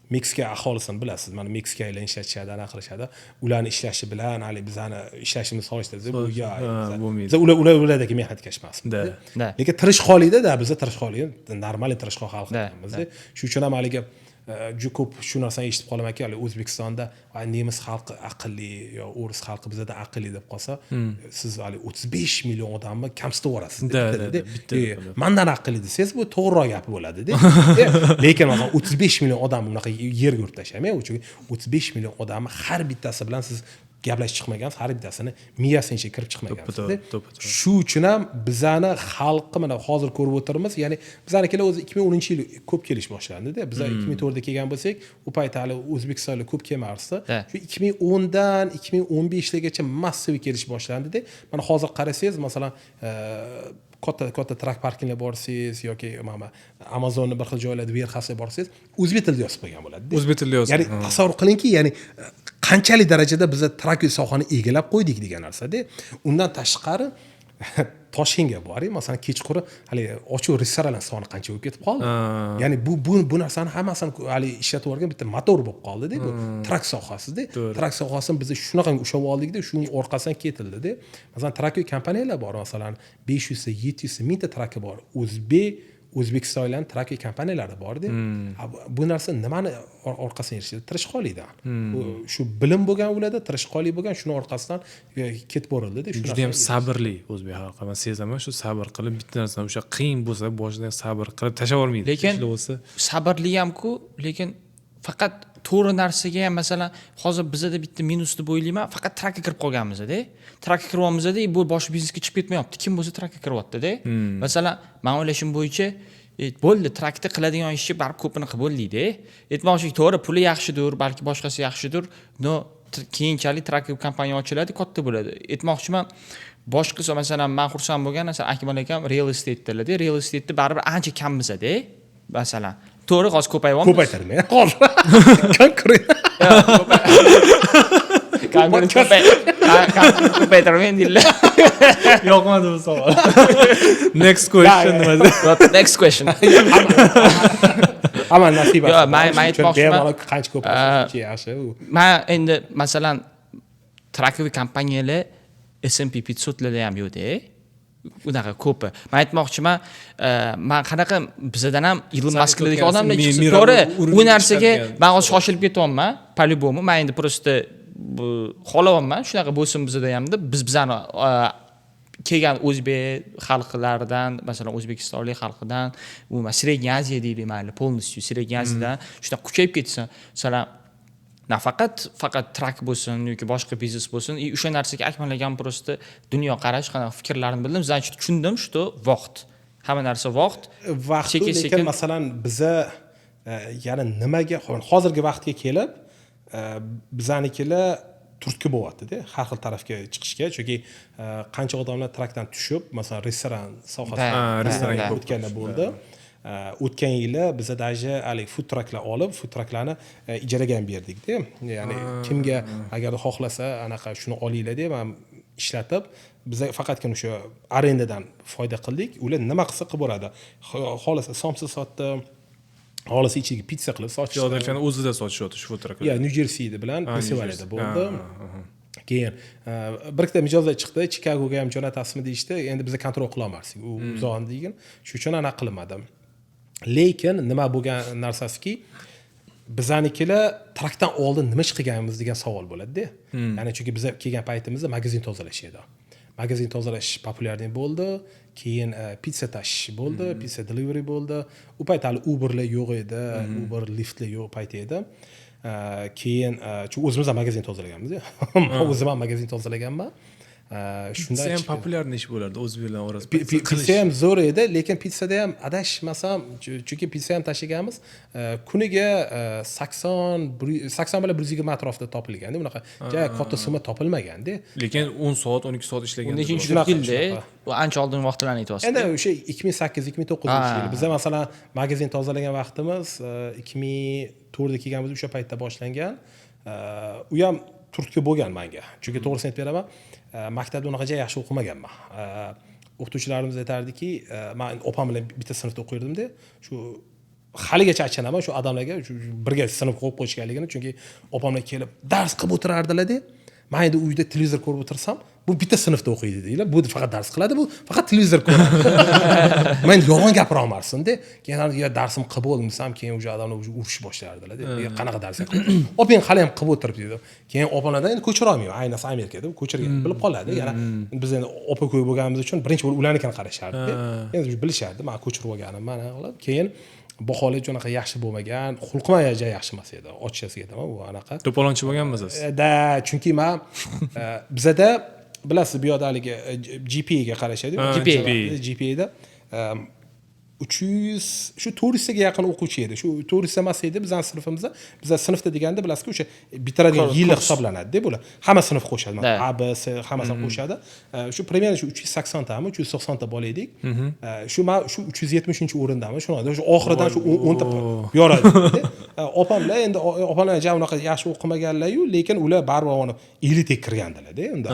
[SPEAKER 1] Meksika aholisini bilasiz mana Meksikaliklar ishlatishadi anaqa qilishadi ularni ishlashi bilan hali bizani ishlashimiz solishtirsa bu bo'lmaydi biz ulardagi mehnatkash emasmiz lekin tirishqoqlikda biz tirishqoqlik normal tirishqoq xalq emasmiz shuning uchun ham haligi juda ko'p shu narsani eshitib qolamanki hali O'zbekistonda nemis xalqi aqlli yo o'ris xalqi bizada aqlli deb qolsa siz hali 35 million odamni kamsitib yuborasiz mandan aqlli desangiz bu to'g'riroq gap bo'ladida lekin masalan 35 million odam bunaqa yerga urib tashlamang chunki 35 million odamni har bittasi bilan siz gaplashib chiqmagansiz, har bittasini miyasigacha kirib chiqmagansiz. Shu uchun ham bizani xalqi mana hozir ko'rib o'tirmiz, ya'ni bizanikilar o'zi 2010-yil ko'p kelish boshlandi-da. Biz 2004da kelgan bo'lsak, u payt hali O'zbekistonga ko'p kelmasdi. Shu 2010dan 2015gacha massiv kelish boshlandi-da. Mana hozir qarasangiz, masalan, katta trak parkingga borsangiz yoki mana Amazonning bir xil joylarida verxasiga borsangiz, o'zbek tilida yozib qo'ygan bo'ladi.
[SPEAKER 3] O'zbek tilida yozib.
[SPEAKER 1] Ya'ni tasavvur qilingki, ya'ni qanchalik darajada biz trak sohani egallab qo'ydik degan narsa-da. Undan tashqari Toshkentga boring, masalan, kechqurun hali ochiq restoranlar soni qancha bo'lib ketib qoldi. Ya'ni bu narsani hammasini hali ishlatib o'rgan bitta motor bo'lib qoldi-da, bu trak sohasida. Trak sohasini biz shunaqa ushlab oldik-da, shuning orqasidan ketildi-da. Masalan, trak kompaniyalar bor, masalan, 500 ta, 700 ta, 1000 ta traki bor. O'zbekistonlarning trak kompaniyalari bor-da. Bu narsa nimani orqasidan erishdi? Tirishqolikdan. Shu bilim bo'lgan ularda, tirishqolik bo'lgan, shuning orqasidan ketib borildi-da.
[SPEAKER 3] Juda ham sabrli o'zbek xalqi. Men sezaman, shu sabr qilib bitta narsani o'sha qiyin bo'lsa, boshidan sabr qilib tashlab olmaydi.
[SPEAKER 2] Lekin sabrli ham-ku, lekin faqat to'g'ri narsaga ham, masalan, hozir bizda bitta minus deb o'ylayman, faqat trakka kirib qolganmiz-da. Trakka kiryapmiz-da, bu boshqa biznesga chiqib ketmayapti. Kim bo'lsa trakka kiryapti-da. Masalan, men o'ylashim bo'yicha bo'ldi, trakda qiladigan ishni barib ko'pini qilib bo'ldi-da. Aytmoqchi, to'g'ri, puli yaxshidir, balki boshqasi yaxshidir, no keyinchalik trak kompaniya ochiladi, katta bo'ladi. Aytmoqchiman, boshqasi masalan, men xursand bo'lgan, masalan, Akmal akam real estate-da, real estate-da baribir ancha kammiz-da. Masalan, to'g'ri, hozir ko'payyapmiz.
[SPEAKER 1] Ko'paytirmay. Hozir. Konkurent. Ko'paytirmay deydilar.
[SPEAKER 3] Yoqmadi bu savol. Next question.
[SPEAKER 2] Next question.
[SPEAKER 1] Hamma nasib
[SPEAKER 2] yo'q, men aytmoqchiman,
[SPEAKER 1] qancha ko'paytirsa yaxshi u.
[SPEAKER 2] Men endi masalan trakoviy kompaniyalar S&P 500 larda ham yo'q-da. Unaqa ko'pi. Men aytmoqchiman, men qanaqa bizdan ham Elon Musk'dagi odamlar chiqsa, to'g'ri, u narsaga men hozir shoshilib ketyapman, по-любому. Men endi просто xohlayapman, shunaqa bo'lsin bizda ham deb, bizani kelgan o'zbek xalqlaridan, masalan, o'zbekistonlik xalqidan, umuman Sredniy Aziya deylik, mayli, полностью Sredniy Aziyadan shunday kuchayib ketsa, masalan, nafaqat faqat trak bo'lsin yoki boshqa biznes bo'lsin, o'sha narsaga Akmal akam просто dunyo qarash, qanaqa fikrlarini bildim, zanchi tushundim, что vaqt. Hamma narsa vaqt.
[SPEAKER 1] Lekin masalan, biza yana nimaga hozirgi vaqtga kelib bizanikilar turtki bo'lyapti-da, har xil tarafga chiqishga, chunki qancha odamlar trakdan tushib, masalan, restoran sohasiga o'tganlar bo'ldi. O'tgan yili bizda даже halik food trucklar olib, food trucklarni ijaraga ham berdik-da. Ya'ni kimga agar xohlasa, anaqa shuni olinglar deb ham ishlatib, biz faqatgina o'sha arendadan foyda qildik. Ular nima qilsa qilib boradi. Xohlasa somsa sotdi, xohlasa ichiga pizza qilib sotishdi.
[SPEAKER 3] Filadelfiyani o'zida sotishyapti shu food trucklar.
[SPEAKER 1] Ya, Nyu-Jersey bilan Pensilvaniyada bo'ldi. Keyin bir ikkita mijozlar chiqdi, Chikagoga ham jo'natasizmi deyishdi. Endi biz kontrol qila olmasdik. U uzoqni degan. Shu uchun anaqa qilmadim. Lekin nima bo'lgan narsasiki, bizanikilar trakdan oldin nima ish qilganimiz degan savol bo'ladi-da. Ya'ni chunki biz kelgan paytimizda magazin tozalash edi. Magazin tozalash populyarlik bo'ldi, keyin pizza tashish bo'ldi, pizza delivery bo'ldi. U payt hali Uberlar yo'q edi, Uber liftlar yo'q payt edi. Keyin o'zimiz ham magazin tozalaganmiz. O'zim ham magazin tozalaganman.
[SPEAKER 3] Shunda ham populyar ish bo'lardi o'zbeklar orasida.
[SPEAKER 1] Pizza ham zo'r edi, lekin pizzada ham adashmasam, chunki pizza ham tashiganmiz, kuniga 80 bilan 120 atrofida topilganda, bunaqa katta summa topilmaganda.
[SPEAKER 3] Lekin 10 soat, 12 soat ishlagan.
[SPEAKER 2] Undan keyin juda qildi. Bu ancha oldin vaqtlarni aytyapsiz.
[SPEAKER 1] Endi o'sha 2008-2009 biz masalan magazin tozalagan vaqtimiz 2004da kelganmiz, o'sha paytda boshlangan. U ham turtki bo'lgan menga. Chunki to'g'risini aytib beraman, maktabda unaqa yaxshi o'qimaganman. O'qituvchilarimiz aytardiki, men opam bilan bitta sinfda o'qirdim-da, shu haligacha achinaman shu odamlarga birga sinf qo'yib qo'yishganligini, chunki opamlar kelib dars qilib o'tirardilar-da. Men endi uyda televizor ko'rib o'tirsam, bu bitta sinfda o'qiydi deydilar. Bu faqat dars qiladi, bu faqat televizor ko'radi. Men yolg'on gapira olmasdim-da. Keyin ya darsim qilib bo'ldim desam, keyin o'sha odamlar urush boshlardilar-da. Qanaqa dars qilib? Opang hali ham qilib o'tirib dedi. Keyin opalardan endi ko'chira olmayman. Ayniqsa Amerikada ko'chirgan bilib qoladi. Yana biz endi opa-ko'y bo'lganimiz uchun birinchi bo'lib ularnikini qarashardi. Endi bilishardi, men ko'chirib olganim, mana qilib. Keyin baholar unaqa yaxshi bo'lmagan, xulqim ham yaxshi emas edi, ochchasiga aytaman, u anaqa.
[SPEAKER 3] To'polonchi bo'lganmisiz?
[SPEAKER 1] Da, chunki men bizada bilasiz, bu yerda haligi GPA ga qarashadi. GPA da 300 shu 400 ga yaqin o'quvchi edi. Shu 400 emas edi bizning sinfimizda. Bizlar sinfda deganda bilasizki, o'sha bitiradigan yil hisoblanadi-da bular. Hamma sinf qo'shadi. A, B, C hammasini qo'shadi. Shu primерно shu 380 tami, 390 ta bola edik. Shu men shu 370-o'rindaman. Shunday, shu oxiridan shu 10 ta yoradi. Opamlar endi opamlar ja unaqa yaxshi o'qimaganlar-yu, lekin ular baribir uni elitaga kirgandilar-da unda.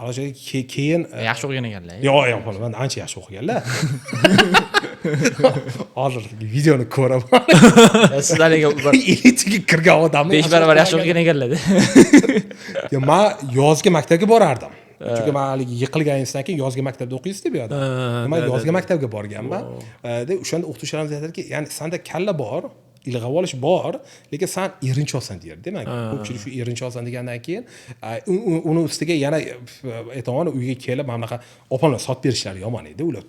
[SPEAKER 1] Hozir keyin
[SPEAKER 2] yaxshi o'qigan ekanlar.
[SPEAKER 1] Yo'q, opamlar ancha yaxshi o'qiganlar. Hozir videoni ko'raman.
[SPEAKER 2] Sizlarga
[SPEAKER 1] elitaga kirgan odamni
[SPEAKER 2] 5 barobar yaxshi o'qigan ekanlar.
[SPEAKER 1] Yo, men yozgi maktabga borardim. Chunki men haligi yiqilganingizdan keyin yozgi maktabda o'qiysizda bu yerda. Men yozgi maktabga borganman. O'shanda o'qituvchilarimiz aytadiki, ya'ni senda kalla bor, ilg'ab olish bor, lekin sen erinchi olsan derdi. Men ko'pchilik shu erinchi olsan degandan keyin uni ustiga yana aytaman, uyga kelib mana bunaqa opamlar sotib berishlari yomon edi. Ular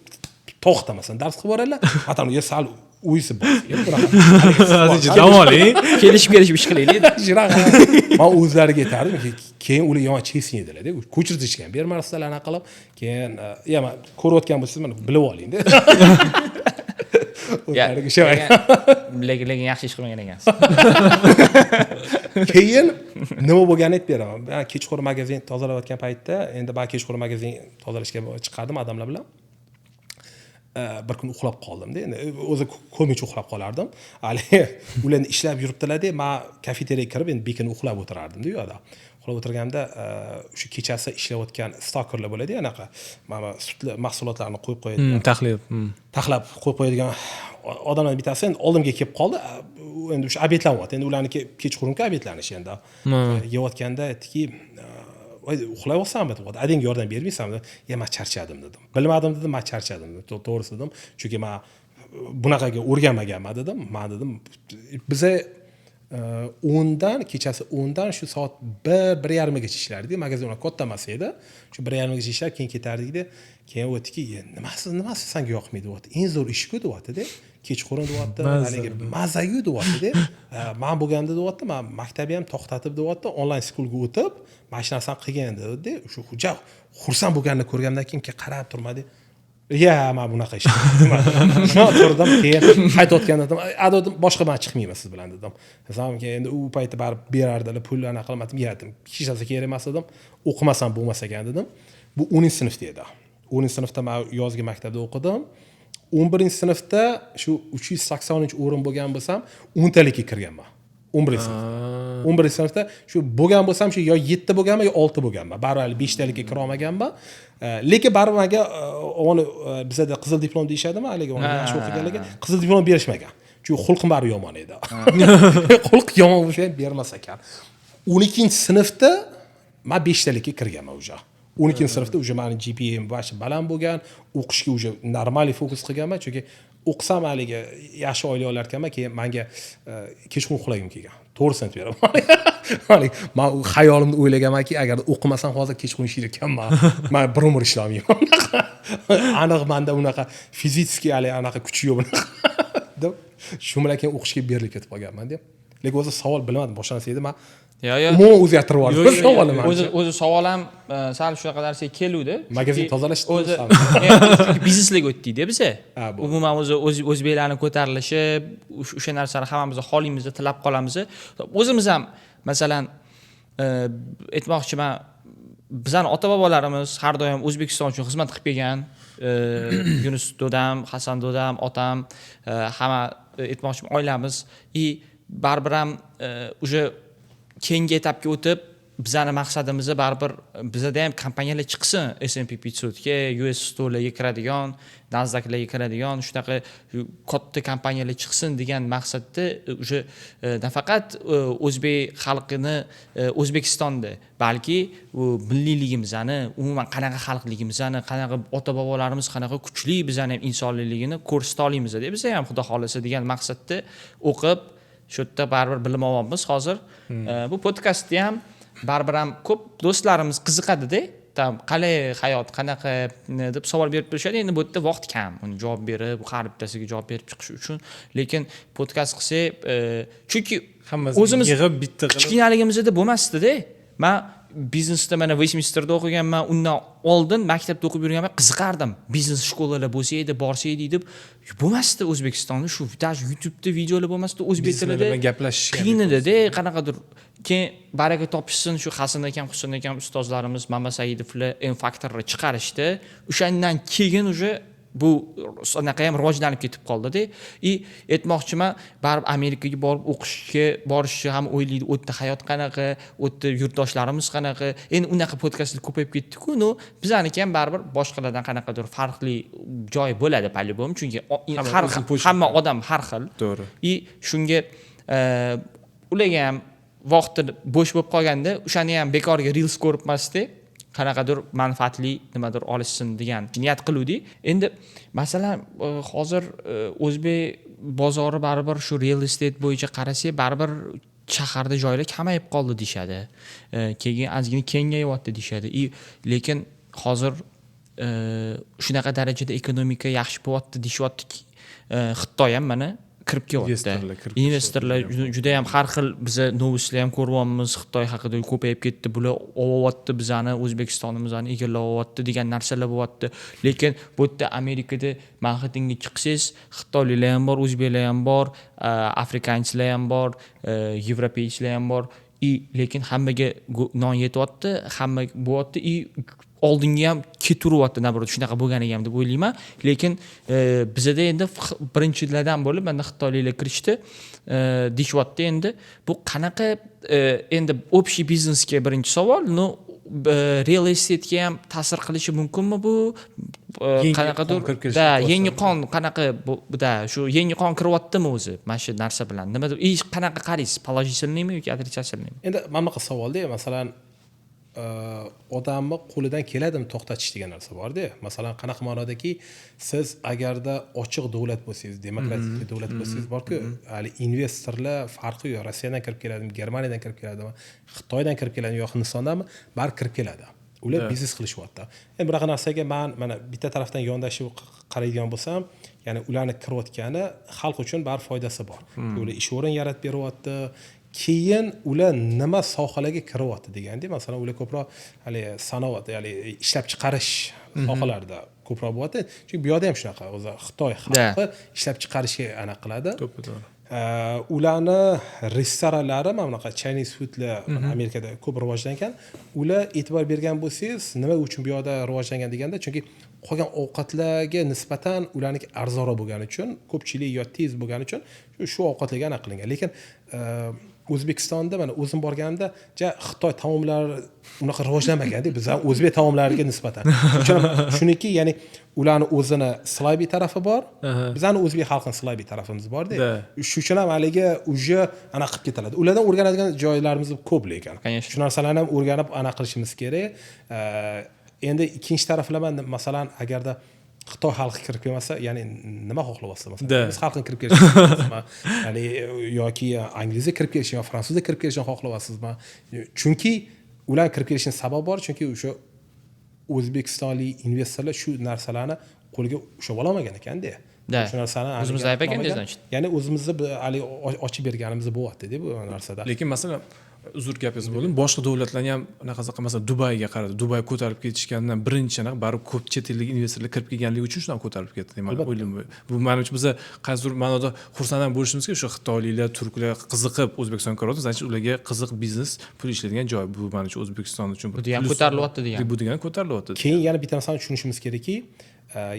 [SPEAKER 1] to'xtamasan dars qilib boradilar. Atamga sal uysi bor.
[SPEAKER 3] Hozircha dam oling.
[SPEAKER 2] Kelishib ish qilaylik.
[SPEAKER 1] Men o'zlariga aytardim, keyin ular yomon chesinadilar-da. Ko'chirtishgan, bermasizlar anaqa qilib, keyin men ko'rayotgan bo'lsangiz mana bilib oling-da.
[SPEAKER 2] Lekin yaxshi ish qilmagan ekansiz.
[SPEAKER 1] Keyin nima bo'lganini aytib beraman. Men kechqurun magazin tozalayotgan paytda, endi men kechqurun magazin tozalashga chiqardim odamlar bilan. Bir kun uxlab qoldim-da. Endi o'zi ko'pincha uxlab qolardim. Hali ularni ishlab yuribdilar-da, men kafeteriyaga kirib endi bekin uxlab o'tirardim-da u yerda. Uxlab o'tirganda o'sha kechasi ishlayotgan stokerlar bo'ladi, anaqa mana sutli mahsulotlarni qo'yib qo'yadigan. Taxlab qo'yib qo'yadigan odamlar bittasi endi oldimga kelib qoldi. Endi o'sha obedlanyapti. Endi ularniki kechqurungi obedlanish endi. Yeyotganda aytdiki, uxlayapsanmi deb, adangga yordam bermaysanmi? Men charchadim dedim. Bilmadim dedim, men charchadim dedim. To'g'risi dedim. Chunki men bunaqaga o'rganmaganman dedim. Men dedim, biza 10dan kechasi 10dan shu soat 1:30 gacha ishlardik. Magazin unaqa katta emas edi. Shu 1:30 gacha ishlab keyin ketardik-da. Keyin o'tdiki, nimasi senga yoqmaydi deyapti. Eng zo'r ish-ku deyapti-da. Kechqurun deyapti, haligi mazagu deyapti-da. Men bo'lganda deyapti, men maktabni ham to'xtatib deyapti, onlayn skulga o'tib, mana shu narsani qilgan dedi. Shu hujja xursand bo'lganini ko'rgandan keyin qarab turmadi. Men bunaqa ish qildim. Shuna turdim, keyin qaytayotganda dedim, "Adodim, boshqa men chiqmayman siz bilan" dedim. Zamki endi u paytda barib berardilar, pullarni qilmadim, yedim. Hech narsa kerak emas dedim. O'qimasam bo'lmas ekan dedim. Bu 10-sinfda edi. 10-sinfda men yozgi maktabda o'qidim. 11-sinfda shu 380-o'rin bo'lgan bo'lsam, 10 talikka kirganman. 11-sinfda. 11-sinfda shu bo'lgan bo'lsam, shu yo 7 bo'lganman, yo 6 bo'lganman. Baribir 5 talikka kira olmaganman. Lekin baribir menga uni bizda qizil diplom deyshadimi, haligi uni yaxshi o'qiganlarga qizil diplom berishmagan. Chunki xulqim bari yomon edi. Xulq yomon bo'lsa ham bermas ekan. 12-sinfda men 5 talikka kirganman o'sha. 12-sinfda o'sha meni GPA'm bashi baland bo'lgan, o'qishga o'sha normal fokus qilganman, chunki o'qisam haligi yaxshi oylik olar ekanman, keyin menga kechqurun uxlagim kelgan. To'g'risini aytib beraman. Hali men xayolimda o'ylaganmanki, agar o'qimasam hozir kechqurun ishlar ekanman, men bir umr ishlamayman. Aniq menda unaqa fiziki hali anaqa kuchi yo'q bunaqa. deb shu bilan keyin o'qishga berilib ketib qolganman deb. Lekin o'zi savol bilmadim, boshlansa edi men. Umuman o'zgartirib yubordim savolimni.
[SPEAKER 2] O'zi savol ham sal shunaqa narsaga keluvdi.
[SPEAKER 1] Magazin tozalash
[SPEAKER 2] o'zi bizneslik o'tdik-da biz. Umuman o'zbeklarning ko'tarilishi, o'sha narsani hammamiz xolimizda tilab qolamiz. O'zimiz ham masalan aytmoqchiman, bizning ota-bobolarimiz har doim O'zbekiston uchun xizmat qilib kelgan. Yunus dodam, Hasan dodam, otam, hamma aytmoqchiman oilamiz baribir ham o'sha keyingi etapga o'tib, bizning maqsadimiz baribir bizda ham kompaniyalar chiqsin, S&P 500 ga, US 100 larga kiradigan, Nasdaq larga kiradigan, shunaqa katta kompaniyalar chiqsin degan maqsadda o'sha nafaqat o'zbek xalqini O'zbekistonda, balki milliyligimizni, umuman qanaqa xalqligimizni, qanaqa ota-bobolarimiz qanaqa kuchli bizning ham insonligini ko'rsata olamiz deb biz ham xudo xolasa degan maqsadda o'qib shu yerda baribir bilim olyapmiz hozir. Bu podkastda ham baribir ham ko'p do'stlarimiz qiziqadi-da. tam qalay hayot qanaqa deb savol berib turishadi. Endi bu yerda vaqt kam uni javob berib har bittasiga javob berib chiqish uchun, lekin podkast qilsak chunki o'zimiz
[SPEAKER 3] yig'ib bitta qilib
[SPEAKER 2] kichkinaligimizda bo'lmasdi-da. Men biznesda mana Westminsterda o'qiganman, undan oldin maktabda o'qib yurganman, qiziqardim. Biznes shkolalar bo'lsa edi, borsa edi deb bo'lmasdi O'zbekistonda, shu даже YouTube'da videolar bo'lmasdi, o'zbek tilida
[SPEAKER 3] gaplashish
[SPEAKER 2] qiyin edi-da, qanaqadir. Keyin baraka topishsin shu Hasan akam, Husan akam ustozlarimiz Mamba Saidovlar N-faktorni chiqarishdi. O'shandan keyin уже bu anaqa ham rivojlanib ketib qoldi-da. Aytmoqchiman, baribir Amerikaga borib o'qishga borishni ham o'ylaydi, u yerda hayot qanaqa, u yerda yurtdoshlarimiz qanaqa. Endi unaqa podkastlar ko'payib ketdi-ku, bizaniki ham baribir boshqalardan qanaqadir farqli joyi bo'ladi по-любому, chunki hamma odam har xil.
[SPEAKER 3] To'g'ri.
[SPEAKER 2] Shunga ularga ham vaqti bo'sh bo'lib qolganda, o'shani ham bekorga reels ko'ribmasdi. Qanaqadir manfaatli nimadir olishsin degan niyat qiluvdik. Endi masalan hozir o'zbek bozori baribir shu real estate bo'yicha qarasak, baribir shaharda joylar kamayib qoldi deyshadi. Keyin ozgina kengayapti deyshadi. Lekin hozir shunaqa darajada ekonomika yaxshi bo'lyapti deyapti-ki, Xitoy ham mana kirib kelyapti. Investorlar juda ham har xil, biza novostlar ham ko'ryapmiz, Xitoy haqida ko'payib ketdi, bular olyapti bizani O'zbekistonimizni egallayapti degan narsalar bo'lyapti. Lekin bu yerda Amerikada Manhattanga chiqsangiz, Xitoyliklar ham bor, o'zbeklar ham bor, afrikanchilar ham bor, yevropeychilar ham bor. Lekin hammaga non yetyapti, hamma bo'lyapti. Oldinga ham ketaveryapti, nabrot shunaqa bo'lganiga ham deb o'ylayman. Lekin bizda endi birinchilardan bo'lib mana xitoyliklar kirishdi, deyapti. Endi bu qanaqa endi общий biznesga birinchi savol, real estate ga ham ta'sir qilishi mumkinmi bu? Qanaqadir yangi qon qanaqa bu shu yangi qon kiryaptimi o'zi mana shu narsa bilan? Nima deb qanaqa qaraysiz? Положительныйmi yoki отрицательныйmi?
[SPEAKER 1] Endi mana bunaqa savolda, masalan, odamni qo'lidan keladimi to'xtatish degan narsa bor-da. Masalan, qanaqa ma'nodaki, siz agarda ochiq davlat bo'lsangiz, demokratik davlat bo'lsangiz borku, hali investorlar farqi yo'q. Rossiyadan kirib keladimi, Germaniyadan kirib keladimi, Xitoydan kirib keladimi yoki Hindistondanmi, bari kirib keladi. Ular biznes qilishyapti. Endi bunaqa narsaga men mana bitta tarafdan yondashib qaraydigan bo'lsam, ya'ni ularni kirayotgani xalq uchun bar foydasi bor. Ular ish o'rin yaratib beryapti. Keyin ular nima sohalarga kiryapti deganda, masalan, ular ko'proq hali sanoat, ya'ni ishlab chiqarish sohalarida ko'proq bo'lyapti. Chunki bu yerda ham shunaqa, o'zi Xitoy xalqi ishlab chiqarishga aniq qiladi. Ularni restoranlari mana bunaqa Chinese foodlar Amerikada ko'p rivojlangan. Ular e'tibor bergan bo'lsangiz, nima uchun bu yerda rivojlangan deganda, chunki qolgan ovqatlarga nisbatan ularniki arzonroq bo'lgani uchun, ko'pchilik yo tez bo'lgani uchun shu ovqatlarga aniq qilingan. Lekin O'zbekistonda mana o'zim borganimda Xitoy taomlari unaqa rivojlanmagan-da, biz ham o'zbek taomlariga nisbatan. Shuniki, ya'ni ularni o'zini slaybi tarafi bor, bizani o'zbek xalqining slaybi tarafimiz bor-da. Shu uchun ham haliga uje anaqa qilib ketiladi. Ulardan o'rganadigan joylarimiz ko'p lekin. Shu narsalarni ham o'rganib anaqa qilishimiz kerak. Endi ikkinchi taraflama, masalan, agarda Xitoy xalqi kirib kelmasa, ya'ni nima xohlayapsiz masalan? Biz xalqning kirib kelishini, ya'ni yoki inglizlar kirib kelishini, yoki fransuzlar kirib kelishini xohlayapsizmi? Chunki ular kirib kelishining sababi bor, chunki o'sha o'zbekistonlik investorlar shu narsalarni qo'liga ushlab olmagan ekan-da.
[SPEAKER 2] Shu narsani o'zimizda ayb ekan-da,
[SPEAKER 1] ya'ni o'zimizni hali ochib berganimiz bo'lyapti-da bu narsada.
[SPEAKER 3] Lekin masalan, uzr gapingizni bo'ldim. Boshqa davlatlarni ham anaqa masalan Dubayga qaradi. Dubai ko'tarib ketishgandan birinchi baribir ko'p chet ellik investorlar kirib kelganligi uchun shundan ko'tarib ketdi deb o'ylayman. Bu men uchun biza qaysidir ma'noda xursand ham bo'lishimiz kerak. Shu xitoyliklar, turklar qiziqib O'zbekistonga kiryapti. Значит, ularga qiziq biznes pul ishlaydigan joy. Bu men uchun O'zbekiston uchun
[SPEAKER 2] bu ham ko'tarilyapti degan.
[SPEAKER 3] Bu degani ko'tarilyapti.
[SPEAKER 1] Keyin yana bitta narsani tushunishimiz kerakki,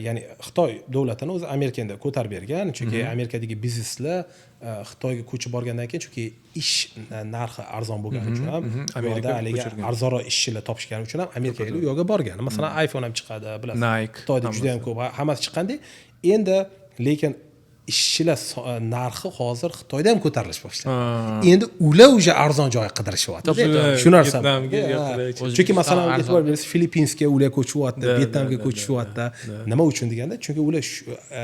[SPEAKER 1] ya'ni Xitoy davlatini o'zi Amerikada ko'tarib bergan, chunki Amerikadagi bizneslar Xitoyga ko'chib borgandan keyin, chunki ish narxi arzon bo'lgani uchun ham, Amerikaga arzonroq ishchilar topishgani uchun ham Amerikaga u yoqqa borgan. Masalan, iPhone ham chiqadi, bilasiz.
[SPEAKER 3] Nike,
[SPEAKER 1] Xitoyda juda ham ko'p, hammasi chiqqanda. Endi lekin ishchilar narxi hozir Xitoyda ham ko'tarilish boshladi. Endi ular уже arzon joy qidirishyapti. Shu narsa. Chunki masalan e'tibor bersangiz Filippinska ular ko'chyapti, Vyetnamga ko'chyapti. Nima uchun deganda, chunki ular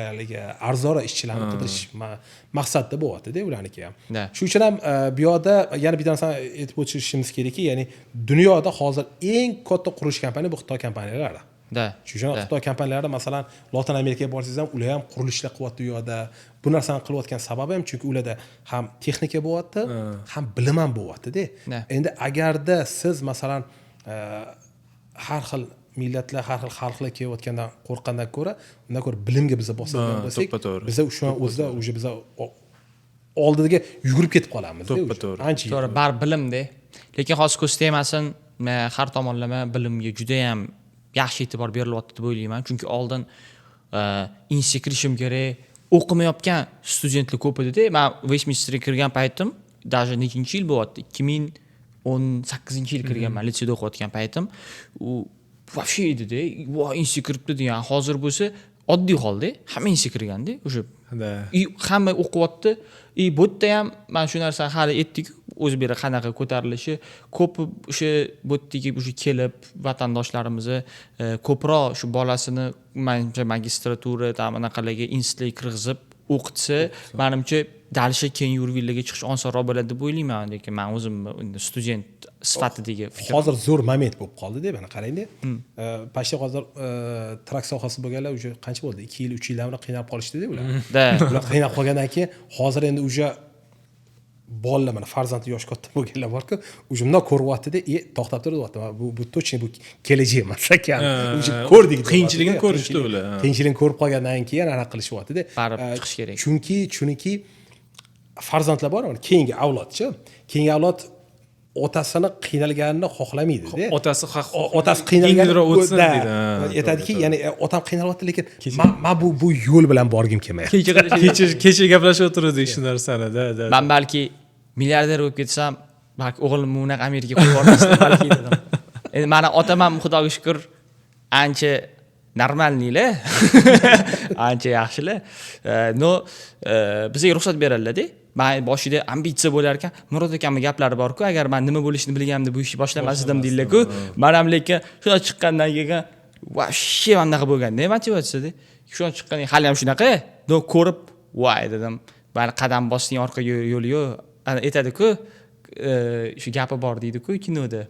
[SPEAKER 1] haligi arzon ishchilarni qidirish maqsadida bo'lyapti-da ularniki ham. Shuning uchun ham bu yerda yana bir narsani aytib o'tishimiz kerakki, ya'ni dunyoda hozir eng katta qurilish kompaniyasi bu Xitoy kompaniyalari. Shuning uchun Xitoy kompaniyalari masalan Lotin Amerikaga borsangiz ham ular ham qurilishlar qilyapti u yerda. Bu narsani qilayotgan sababi ham chunki ularda ham texnika bo'lyapti, ham bilim ham bo'lyapti-da. Endi agarda siz masalan har xil millatlar, har xil xalqlar kelayotgandan qo'rqqandan ko'ra, undan ko'ra bilimga biz bosilgan bo'lsak, biz o'sha o'zida o'sha biz oldiga yugurib ketib qolamiz.
[SPEAKER 2] Ancha to'g'ri, bar bilimda. Lekin hozir ko'z tegmasin, men har tomonlama bilimga juda ham yaxshi e'tibor berilyapti deb o'ylayman. Chunki oldin institutga kirishim kerak, o'qimayotgan studentlar ko'p edi-da. Men Westminsterga kirgan paytim, даже nechinchi yil bo'lyapti? 2018-yil kirganman, litseyda o'qiyotgan paytim. U вообще edi-da. Voy, institutga kiribdi degan. Hozir bo'lsa oddiy holda, hamma institutga kirganda, o'sha hamma o'qiyapti. Bu yerda ham men shu narsani hali aytdik, o'zi beri qanaqa ko'tarilishi, ko'p o'sha bu yerga o'sha kelib vatandoshlarimizni ko'proq shu bolasini menimcha magistratura anaqalarga institutga kirgizib o'qitsa, menimcha dalsha keyin yurvillarga chiqish osonroq bo'ladi deb o'ylayman. Lekin men o'zim student sifatidagi fikrim.
[SPEAKER 1] Hozir zo'r moment bo'lib qoldi-da, mana qarang-da. Pashta hozir trak sohasi bo'lganlar уже qancha bo'ldi? 2 yil, 3 yildan beri qiynalib qolishdi-da ular. Ular qiynalib qolgandan keyin hozir endi уже bolalar mana farzandi yosh katta bo'lganlar bor-ku, уже bunday ko'ryapti-da, to'xtab turibdi. Bu точно bu kelajak emas ekan. Уже ko'rdik.
[SPEAKER 3] Qiyinchiligini ko'rishdi ular.
[SPEAKER 1] Qiyinchilikni ko'rib qolgandan keyin ana qilishyapti-da.
[SPEAKER 2] Barib chiqish kerak.
[SPEAKER 1] Chunki farzandlar bor, keyingi avlodchi. Keyingi avlod otasini qiynalganini xohlamaydi-da. Otasi qiynalganini o'tsin deydi. Aytadiki, ya'ni otam qiynalyapti, lekin men bu yo'l bilan borgim kelmayapti.
[SPEAKER 3] Kecha gaplashib o'tirdik shu narsani-da.
[SPEAKER 2] Men balki milliarder bo'lib ketsam, balki o'g'limni unaqa Amerikaga qo'yib yubormasdim balki dedim. Endi meni otam ham Xudoga shukr ancha normalnilar. Ancha yaxshilar. No, bizga ruxsat beriladi-da. Men boshida ambitsiya bo'lar ekan, Murod akamning gaplari bor-ku, agar men nima bo'lishini bilganimda bu ishni boshlamasdim deydilar-ku. Men ham lekin shunday chiqqandan keyin voобще anaqa bo'lganda, motivatsiyada. Shunday chiqqan, hali ham shunaqa, ko'rib, voy dedim. Bari qadam bosning orqaga yo'li yo'q. Aytadi-ku, shu gapi bor deydi-ku kinoda.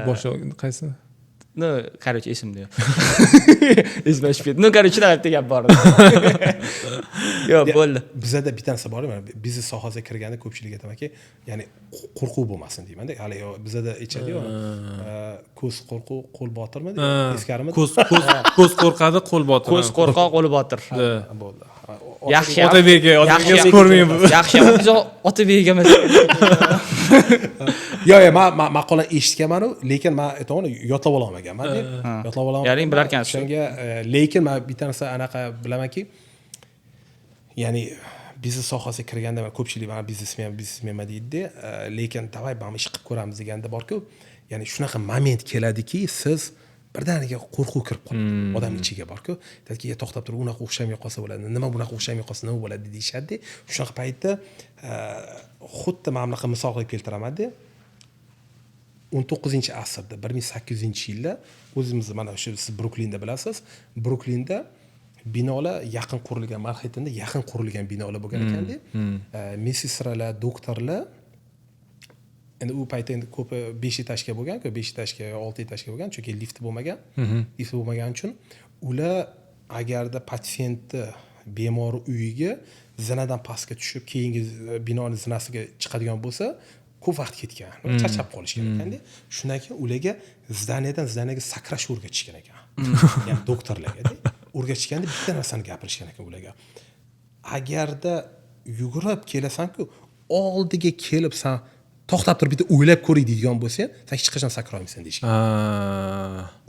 [SPEAKER 3] Boshqa qaysi?
[SPEAKER 2] No, короче, esimda yo'q. Esimdan chiqib ketdi. No, короче, shunaqa gap bor. Yo'q, bo'ldi.
[SPEAKER 1] Bizda bitta narsa bor, mana biznes sohasiga kirganda ko'pchilik aytamanki, ya'ni qo'rquv bo'lmasin deyman-da. Hali bizda aytishadi-ku, ko'z qo'rquv, qo'l botirmi? Teskarimi?
[SPEAKER 3] Ko'z qo'rqadi, qo'l botir.
[SPEAKER 2] Ko'z qo'rqoq, qo'l botir.
[SPEAKER 1] Bo'ldi.
[SPEAKER 2] Yaxshi.
[SPEAKER 3] Otabekga ko'rmayman.
[SPEAKER 2] Yaxshi, biz Otabekga emas.
[SPEAKER 1] Yo'q, men maqolani eshitganman-ku, lekin men aytaman, yodlab olmaganman-da. Yodlab olmagan.
[SPEAKER 2] Yaring bilar ekansiz.
[SPEAKER 1] Shunga lekin men bitta narsa anaqa bilamanki, ya'ni biznes sohasiga kirganda ko'pchilik mana biznesmen deydi-da, lekin davay biz ish qilib ko'ramiz deganda bor-ku, ya'ni shunaqa moment keladiki, siz birdaniga qo'rquv kirib qoladi. Odam ichiga bor-ku, aytadiki, to'xtab turib, unaqa o'xshamay qolsa bo'ladi. Nima bunaqa o'xshamay qolsa nima bo'ladi deyshadi. Shunaqa paytda xuddi mana bunaqa misol qilib keltiraman-da. 19-asrda, 1800-yilda o'zimiz mana shu siz Bruklinda bilasiz. Bruklinda binolar yaqin qurilgan, Manhattan'da yaqin qurilgan binolar bo'lgan ekanda. Messisralar, doktorlar endi u paytda endi ko'pi 5 etajga bo'lgan-ku, 5 etajga, 6 etajga bo'lgan, chunki lift bo'lmagan. Lift bo'lmagani uchun ular agarda patsientni bemor uyiga zinadan pastga tushib, keyingi binoning zinasiga chiqadigan bo'lsa, ko'p vaqt ketgan. Charchab qolishgan ekanda. Shundan keyin ularga zdaniyaga sakrash o'rgatishgan ekan. Ya'ni doktorlarga o'rgatishganda bitta narsani gapirishgan ekan ularga. Agarda yugurib kelasan-ku, oldiga kelib sen to'xtab turib bitta o'ylab ko'ray deydigan bo'lsang, sen hech qachon sakra olmaysan deyishgan.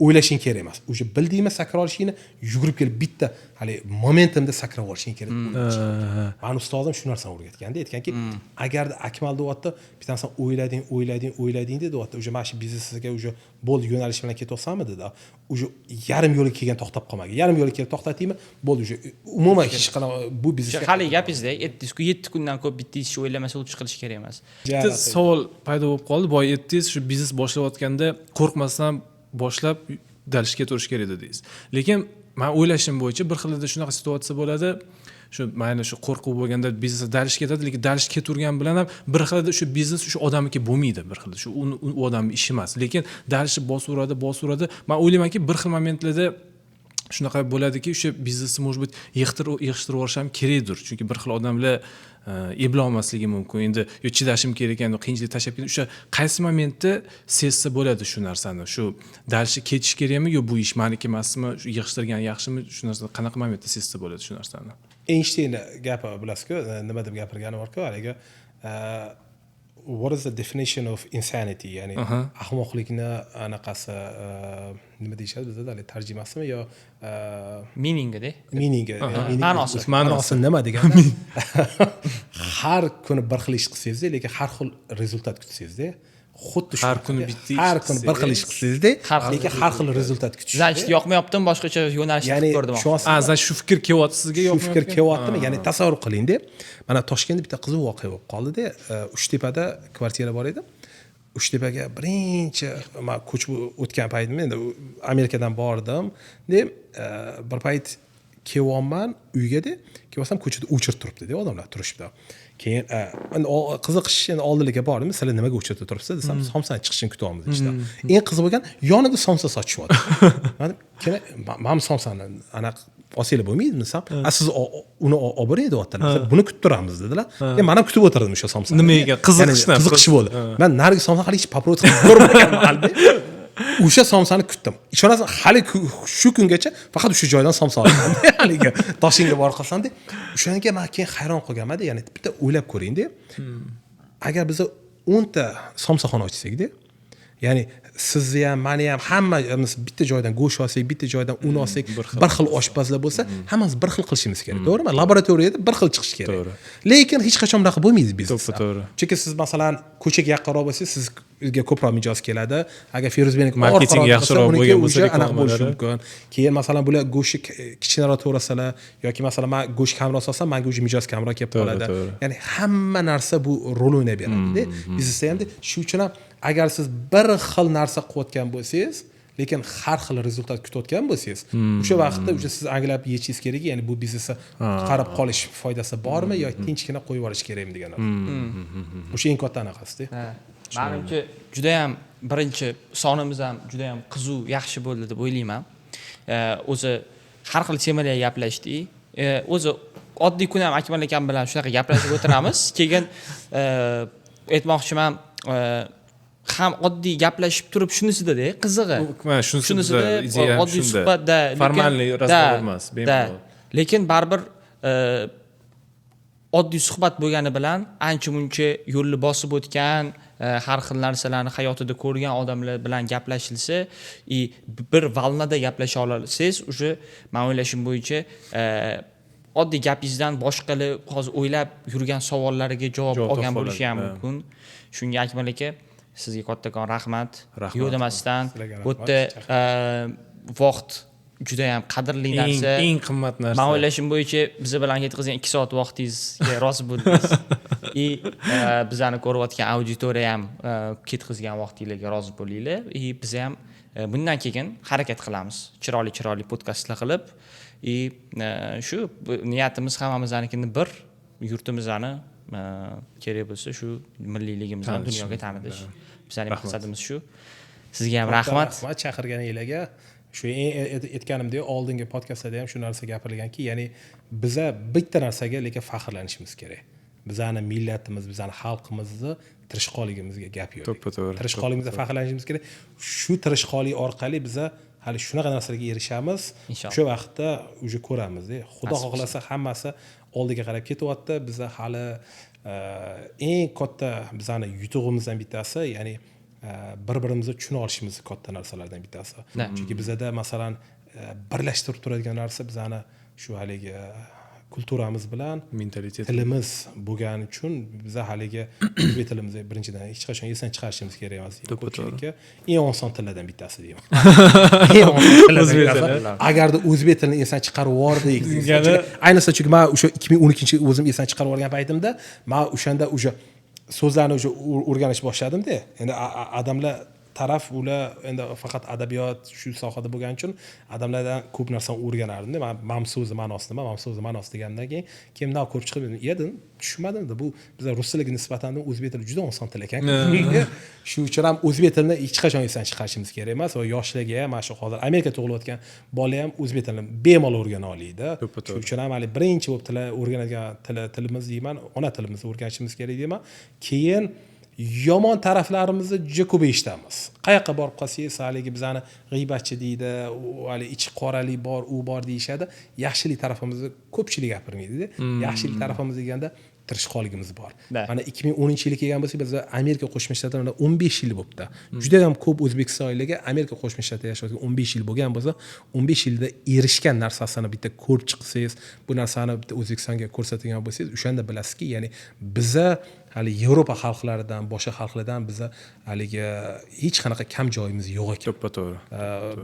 [SPEAKER 1] O'ylashing kerak emas. O'sha bildingmi sakra olishingni, yugurib kelib bitta hali momentumda sakra olishing kerak. Mani ustozim shu narsani o'rgatganda, aytganki, agarda Akmal deyapti, bittasan o'ylading deyapti, o'sha mana shu biznesga o'sha bo'ldi yo'nalish bilan ketaversanmi dedi. O'sha yarim yo'lga kelgan to'xtab qolmagan. Yarim yo'lga kelib to'xtatdingmi, bo'ldi o'sha umuman hech qanaqa bu biznesga
[SPEAKER 2] hali gapingizda 7 kundan ko'p bitta ish o'ylamasa o'tish qilish kerak emas.
[SPEAKER 3] Bitta savol paydo bo'lib qoldi. Boya aytdingiz, shu biznes boshlayotganda qo'rqmasdan boshlab dalishga ketirish kerak dedingiz. Lekin men o'ylashim bo'yicha bir xilda shunaqa situatsiya bo'ladi. Shu mayli shu qo'rquv bo'lganda biznes dalish ketadi, lekin dalish keturgan bilan ham bir xilda shu biznes shu odamniki bo'lmaydi bir xilda. Shu u odamning ishi emas. Lekin dalishni bosaveradi. Men o'ylaymanki, bir xil momentlarda shunaqa bo'ladiki, o'sha biznesni может быть yig'ishtirib olish ham kerakdir. Chunki bir xil odamlar eplolmasligi mumkin. Endi yo chidashim kerak ekan, qiyinchilik tashlab ketib, o'sha qaysi momentda sezsa bo'ladi shu narsani. Shu dalishga ketish kerakmi yo bu ish meniki emasmi, shu yig'ishtirgan yaxshimi, shu narsani qanaqa momentda sezsa bo'ladi shu narsani.
[SPEAKER 1] Einstein gapi bilasizku, nima deb gapirgani bor-ku, haligi what is the definition of insanity? Ya'ni ahmoqlikni anaqasi nima deyishadi bizda, hali tarjimasimi yo
[SPEAKER 2] meaning-da?
[SPEAKER 1] Meaning.
[SPEAKER 3] Ma'nosi
[SPEAKER 1] nima degani? Har kuni bir xil ish qilsangiz, lekin har xil rezultat kutsangiz-da. Xuddi shu.
[SPEAKER 3] Har kuni bitta
[SPEAKER 1] har kuni bir xil ish qilsangiz-da, lekin har xil rezultat kutish.
[SPEAKER 2] Zanjit yoqmayaptimi, boshqacha yo'nalishni qilib ko'rdim.
[SPEAKER 1] Ya'ni
[SPEAKER 3] shu fikr kelyapti sizga
[SPEAKER 1] yo'qmi? Shu fikr kelyaptimi? Ya'ni tasavvur qiling-da. Mana Toshkentda bitta qiziq voqea bo'lib qoldi-da. Uchtepada kvartira bor edi. Uchtepaga birinchi men ko'chib o'tgan paytimda, endi Amerikadan bordim, deb bir payt kelyapman uyga-da, kelsam ko'chada o'chirib turibdi-da, odamlar turishibdi. Keyin endi qiziqish endi oldilariga bordim, sizlar nimaga o'chirib turibsiz desam, somsani chiqishini kutyapmiz ishda. Eng qiziq bo'lgan, yonida somsa sochishyapti. Men somsani anaqa olsanglar bo'lmaydimi desam, siz uni olib boring deyaptilar. Buni kutib turamiz dedilar. Men ham kutib o'tirdim o'sha somsani.
[SPEAKER 3] Nimaga
[SPEAKER 1] qiziqish bo'ldi. Men narigi somsa hali hech paprot qilib ko'rmaganman halda. O'sha somsani kutdim. Ishonasiz, hali shu kungacha faqat o'sha joydan somsa olaman. Haligi Toshkentga borib qolsam-da, o'shanga men keyin hayron qolganman-da, ya'ni bitta o'ylab ko'ring-da. Agar biz 10 ta somsaxona ochsak-da, ya'ni sizni ham, meni ham hammamiz bitta joydan go'sht olsak, bitta joydan un olsak, bir xil oshpazlar bo'lsa, hammamiz bir xil qilishimiz kerak, to'g'rimi? Laboratoriyada bir xil chiqish kerak.
[SPEAKER 3] To'g'ri.
[SPEAKER 1] Lekin hech qachon bunaqa bo'lmaydi biznesda.
[SPEAKER 3] To'g'ri.
[SPEAKER 1] Chunki siz masalan ko'chaga yaqinroq bo'lsangiz, sizga ko'proq mijoz keladi. Agar Feruzbekning
[SPEAKER 3] marketing yaxshiroq bo'lgan bo'lsa,
[SPEAKER 1] anaqa bo'lishi mumkin. Keyin masalan bular go'shtni kichkinaroq to'g'rasalar yoki masalan men go'sht kamroq solsam, menga o'sha mijoz kamroq kelib qoladi. Ya'ni hamma narsa bu rol o'ynab beradi-da. Biznesda ham shu uchun ham agar siz bir xil narsa qilayotgan bo'lsangiz, lekin har xil rezultat kutayotgan bo'lsangiz, o'sha vaqtda o'sha siz anglab yechishingiz kerak, ya'ni bu biznesga qarab qolish foydasi bormi yoki tinchgina qo'yib yuborish kerakmi degan. O'sha eng katta anaqasi-da.
[SPEAKER 2] Menimcha juda ham birinchi sonimiz ham juda ham qiziq, yaxshi bo'ldi deb o'ylayman. O'zi har xil temalarga gaplashdik. O'zi oddiy kun ham Akmal akam bilan shunaqa gaplashib o'tiramiz. Keyin aytmoqchiman, ham oddiy gaplashib turib shunisida-da qizig'i.
[SPEAKER 3] Mana shunisida
[SPEAKER 2] oddiy suhbatda,
[SPEAKER 3] formalniy razgovor emas, bemalol.
[SPEAKER 2] Lekin baribir oddiy suhbat bo'lgani bilan ancha-muncha yo'lni bosib o'tgan, har xil narsalarni hayotida ko'rgan odamlar bilan gaplashilsa, bir valnada gaplasha olsangiz, o'sha men o'ylashim bo'yicha oddiy gapingizdan boshqalar hozir o'ylab yurgan savollariga javob olgan bo'lishi ham mumkin. Shunga Akmal aka, sizga kattakon rahmat. Yo'q demasdan, bu yerda vaqt juda ham qadrli narsa.
[SPEAKER 3] Eng qimmat narsa.
[SPEAKER 2] Men o'ylashim bo'yicha biz bilan ketkazgan 2 soat vaqtingizga rozi bo'ldingiz. Bizani ko'rayotgan auditoriya ham ketkazgan vaqtingizga rozi bo'linglar. Biz ham bundan keyin harakat qilamiz. Chiroyli podkastlar qilib, shu niyatimiz hammamiznikini bir yurtimizni kerak bo'lsa shu milliyligimizni dunyoga tanitish. Bizning maqsadimiz shu. Sizga ham rahmat.
[SPEAKER 1] Rahmat chaqirganingizga. Shu aytganimdek, oldingi podkastlarda ham shu narsa gapirilganki, ya'ni biza bitta narsaga lekin faxrlanishimiz kerak. Bizani millatimiz, bizani xalqimizni tirishqoligimizga gap yo'q.
[SPEAKER 3] To'g'ri.
[SPEAKER 1] Tirishqoligimizga faxrlanishimiz kerak. Shu tirishqolik orqali biza hali shunaqa narsalarga erishamiz. O'sha vaqtda uje ko'ramiz. Xudo xohlasa hammasi oldiga qarab ketyapti. Biza hali eng katta bizani yutug'imizdan bittasi, ya'ni bir-birimizni tushuna olishimiz katta narsalardan bittasi. Chunki bizada masalan birlashtirib turadigan narsa bizani shu haligi kulturamiz bilan
[SPEAKER 3] mentalitet
[SPEAKER 1] tilimiz bo'lgani uchun biz haligi o'zbek tilimizni birinchidan hech qachon esdan chiqarishimiz kerak emas deyman. Ko'pchilikka eng oson tillardan bittasi deyman. Eng oson tillardan. Agarda o'zbek tilini esdan chiqarib yubordik, ayniqsa chunki men o'sha 2012 o'zim esdan chiqarib yuborgan paytimda men o'shanda o'sha so'zlarni o'sha o'rganish boshladim-da. Endi odamlar taraf ular endi faqat adabiyot shu sohada bo'lgani uchun odamlardan ko'p narsani o'rganardim-da. Men mamso'zi ma'nosi nima, mamso'zi ma'nosi degandan keyin kimdan ko'rib chiqib yedim, tushunmadim-da. Bu bizlar rus tiliga nisbatan o'zbek tili juda oson til ekan. Shuning uchun ham o'zbek tilini hech qachon esdan chiqarishimiz kerak emas va yoshlarga ham mana shu hozir Amerika tug'ilayotgan bola ham o'zbek tilini bemalol o'rgana oladi. Shuning uchun ham hali birinchi bo'lib til o'rganadigan tilimiz deyman, ona tilimizni o'rganishimiz kerak deyman. Keyin yomon taraflarimizni juda ko'p eshitamiz. Qayoqqa borib qolsangiz, haligi bizani g'iybatchi deydi, hali ichi qoralik bor, u bor deyishadi. Yaxshilik tarafimizni ko'pchilik gapirmaydi-da. Yaxshilik tarafimiz deganda tirishqoligimiz bor. Mana 2010-yilga kelgan bo'lsak, biz Amerika Qo'shma Shtatlarida 15 yil bo'libdi. Juda ham ko'p o'zbekistonliklarga Amerika Qo'shma Shtatlarida yashayotgan 15 yil bo'lgan bo'lsa, 15 yilda erishgan narsasini bitta ko'rib chiqsangiz, bu narsani bitta O'zbekistonga ko'rsatgan bo'lsangiz, o'shanda bilasizki, ya'ni biza hali Yevropa xalqlaridan, boshqa xalqlardan biza haligi hech qanaqa kam joyimiz yo'q ekan.
[SPEAKER 3] To'ppa-to'g'ri.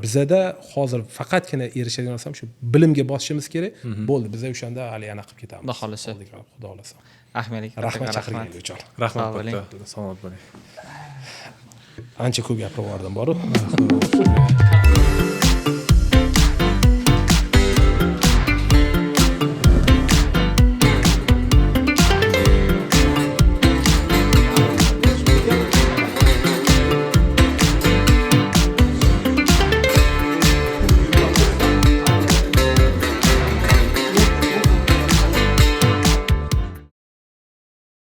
[SPEAKER 1] Bizada hozir faqatgina erishadigan narsam shu bilimga bosishimiz kerak. Bo'ldi, biz o'shanda hali yana qilib ketamiz.
[SPEAKER 2] Xudo xolisa.
[SPEAKER 1] Xudo xolisa.
[SPEAKER 2] Rahmat
[SPEAKER 1] chaqirganingiz uchun.
[SPEAKER 3] Rahmat katta. Salomat bo'ling.
[SPEAKER 1] Ancha ko'p gapirib bordim, boru.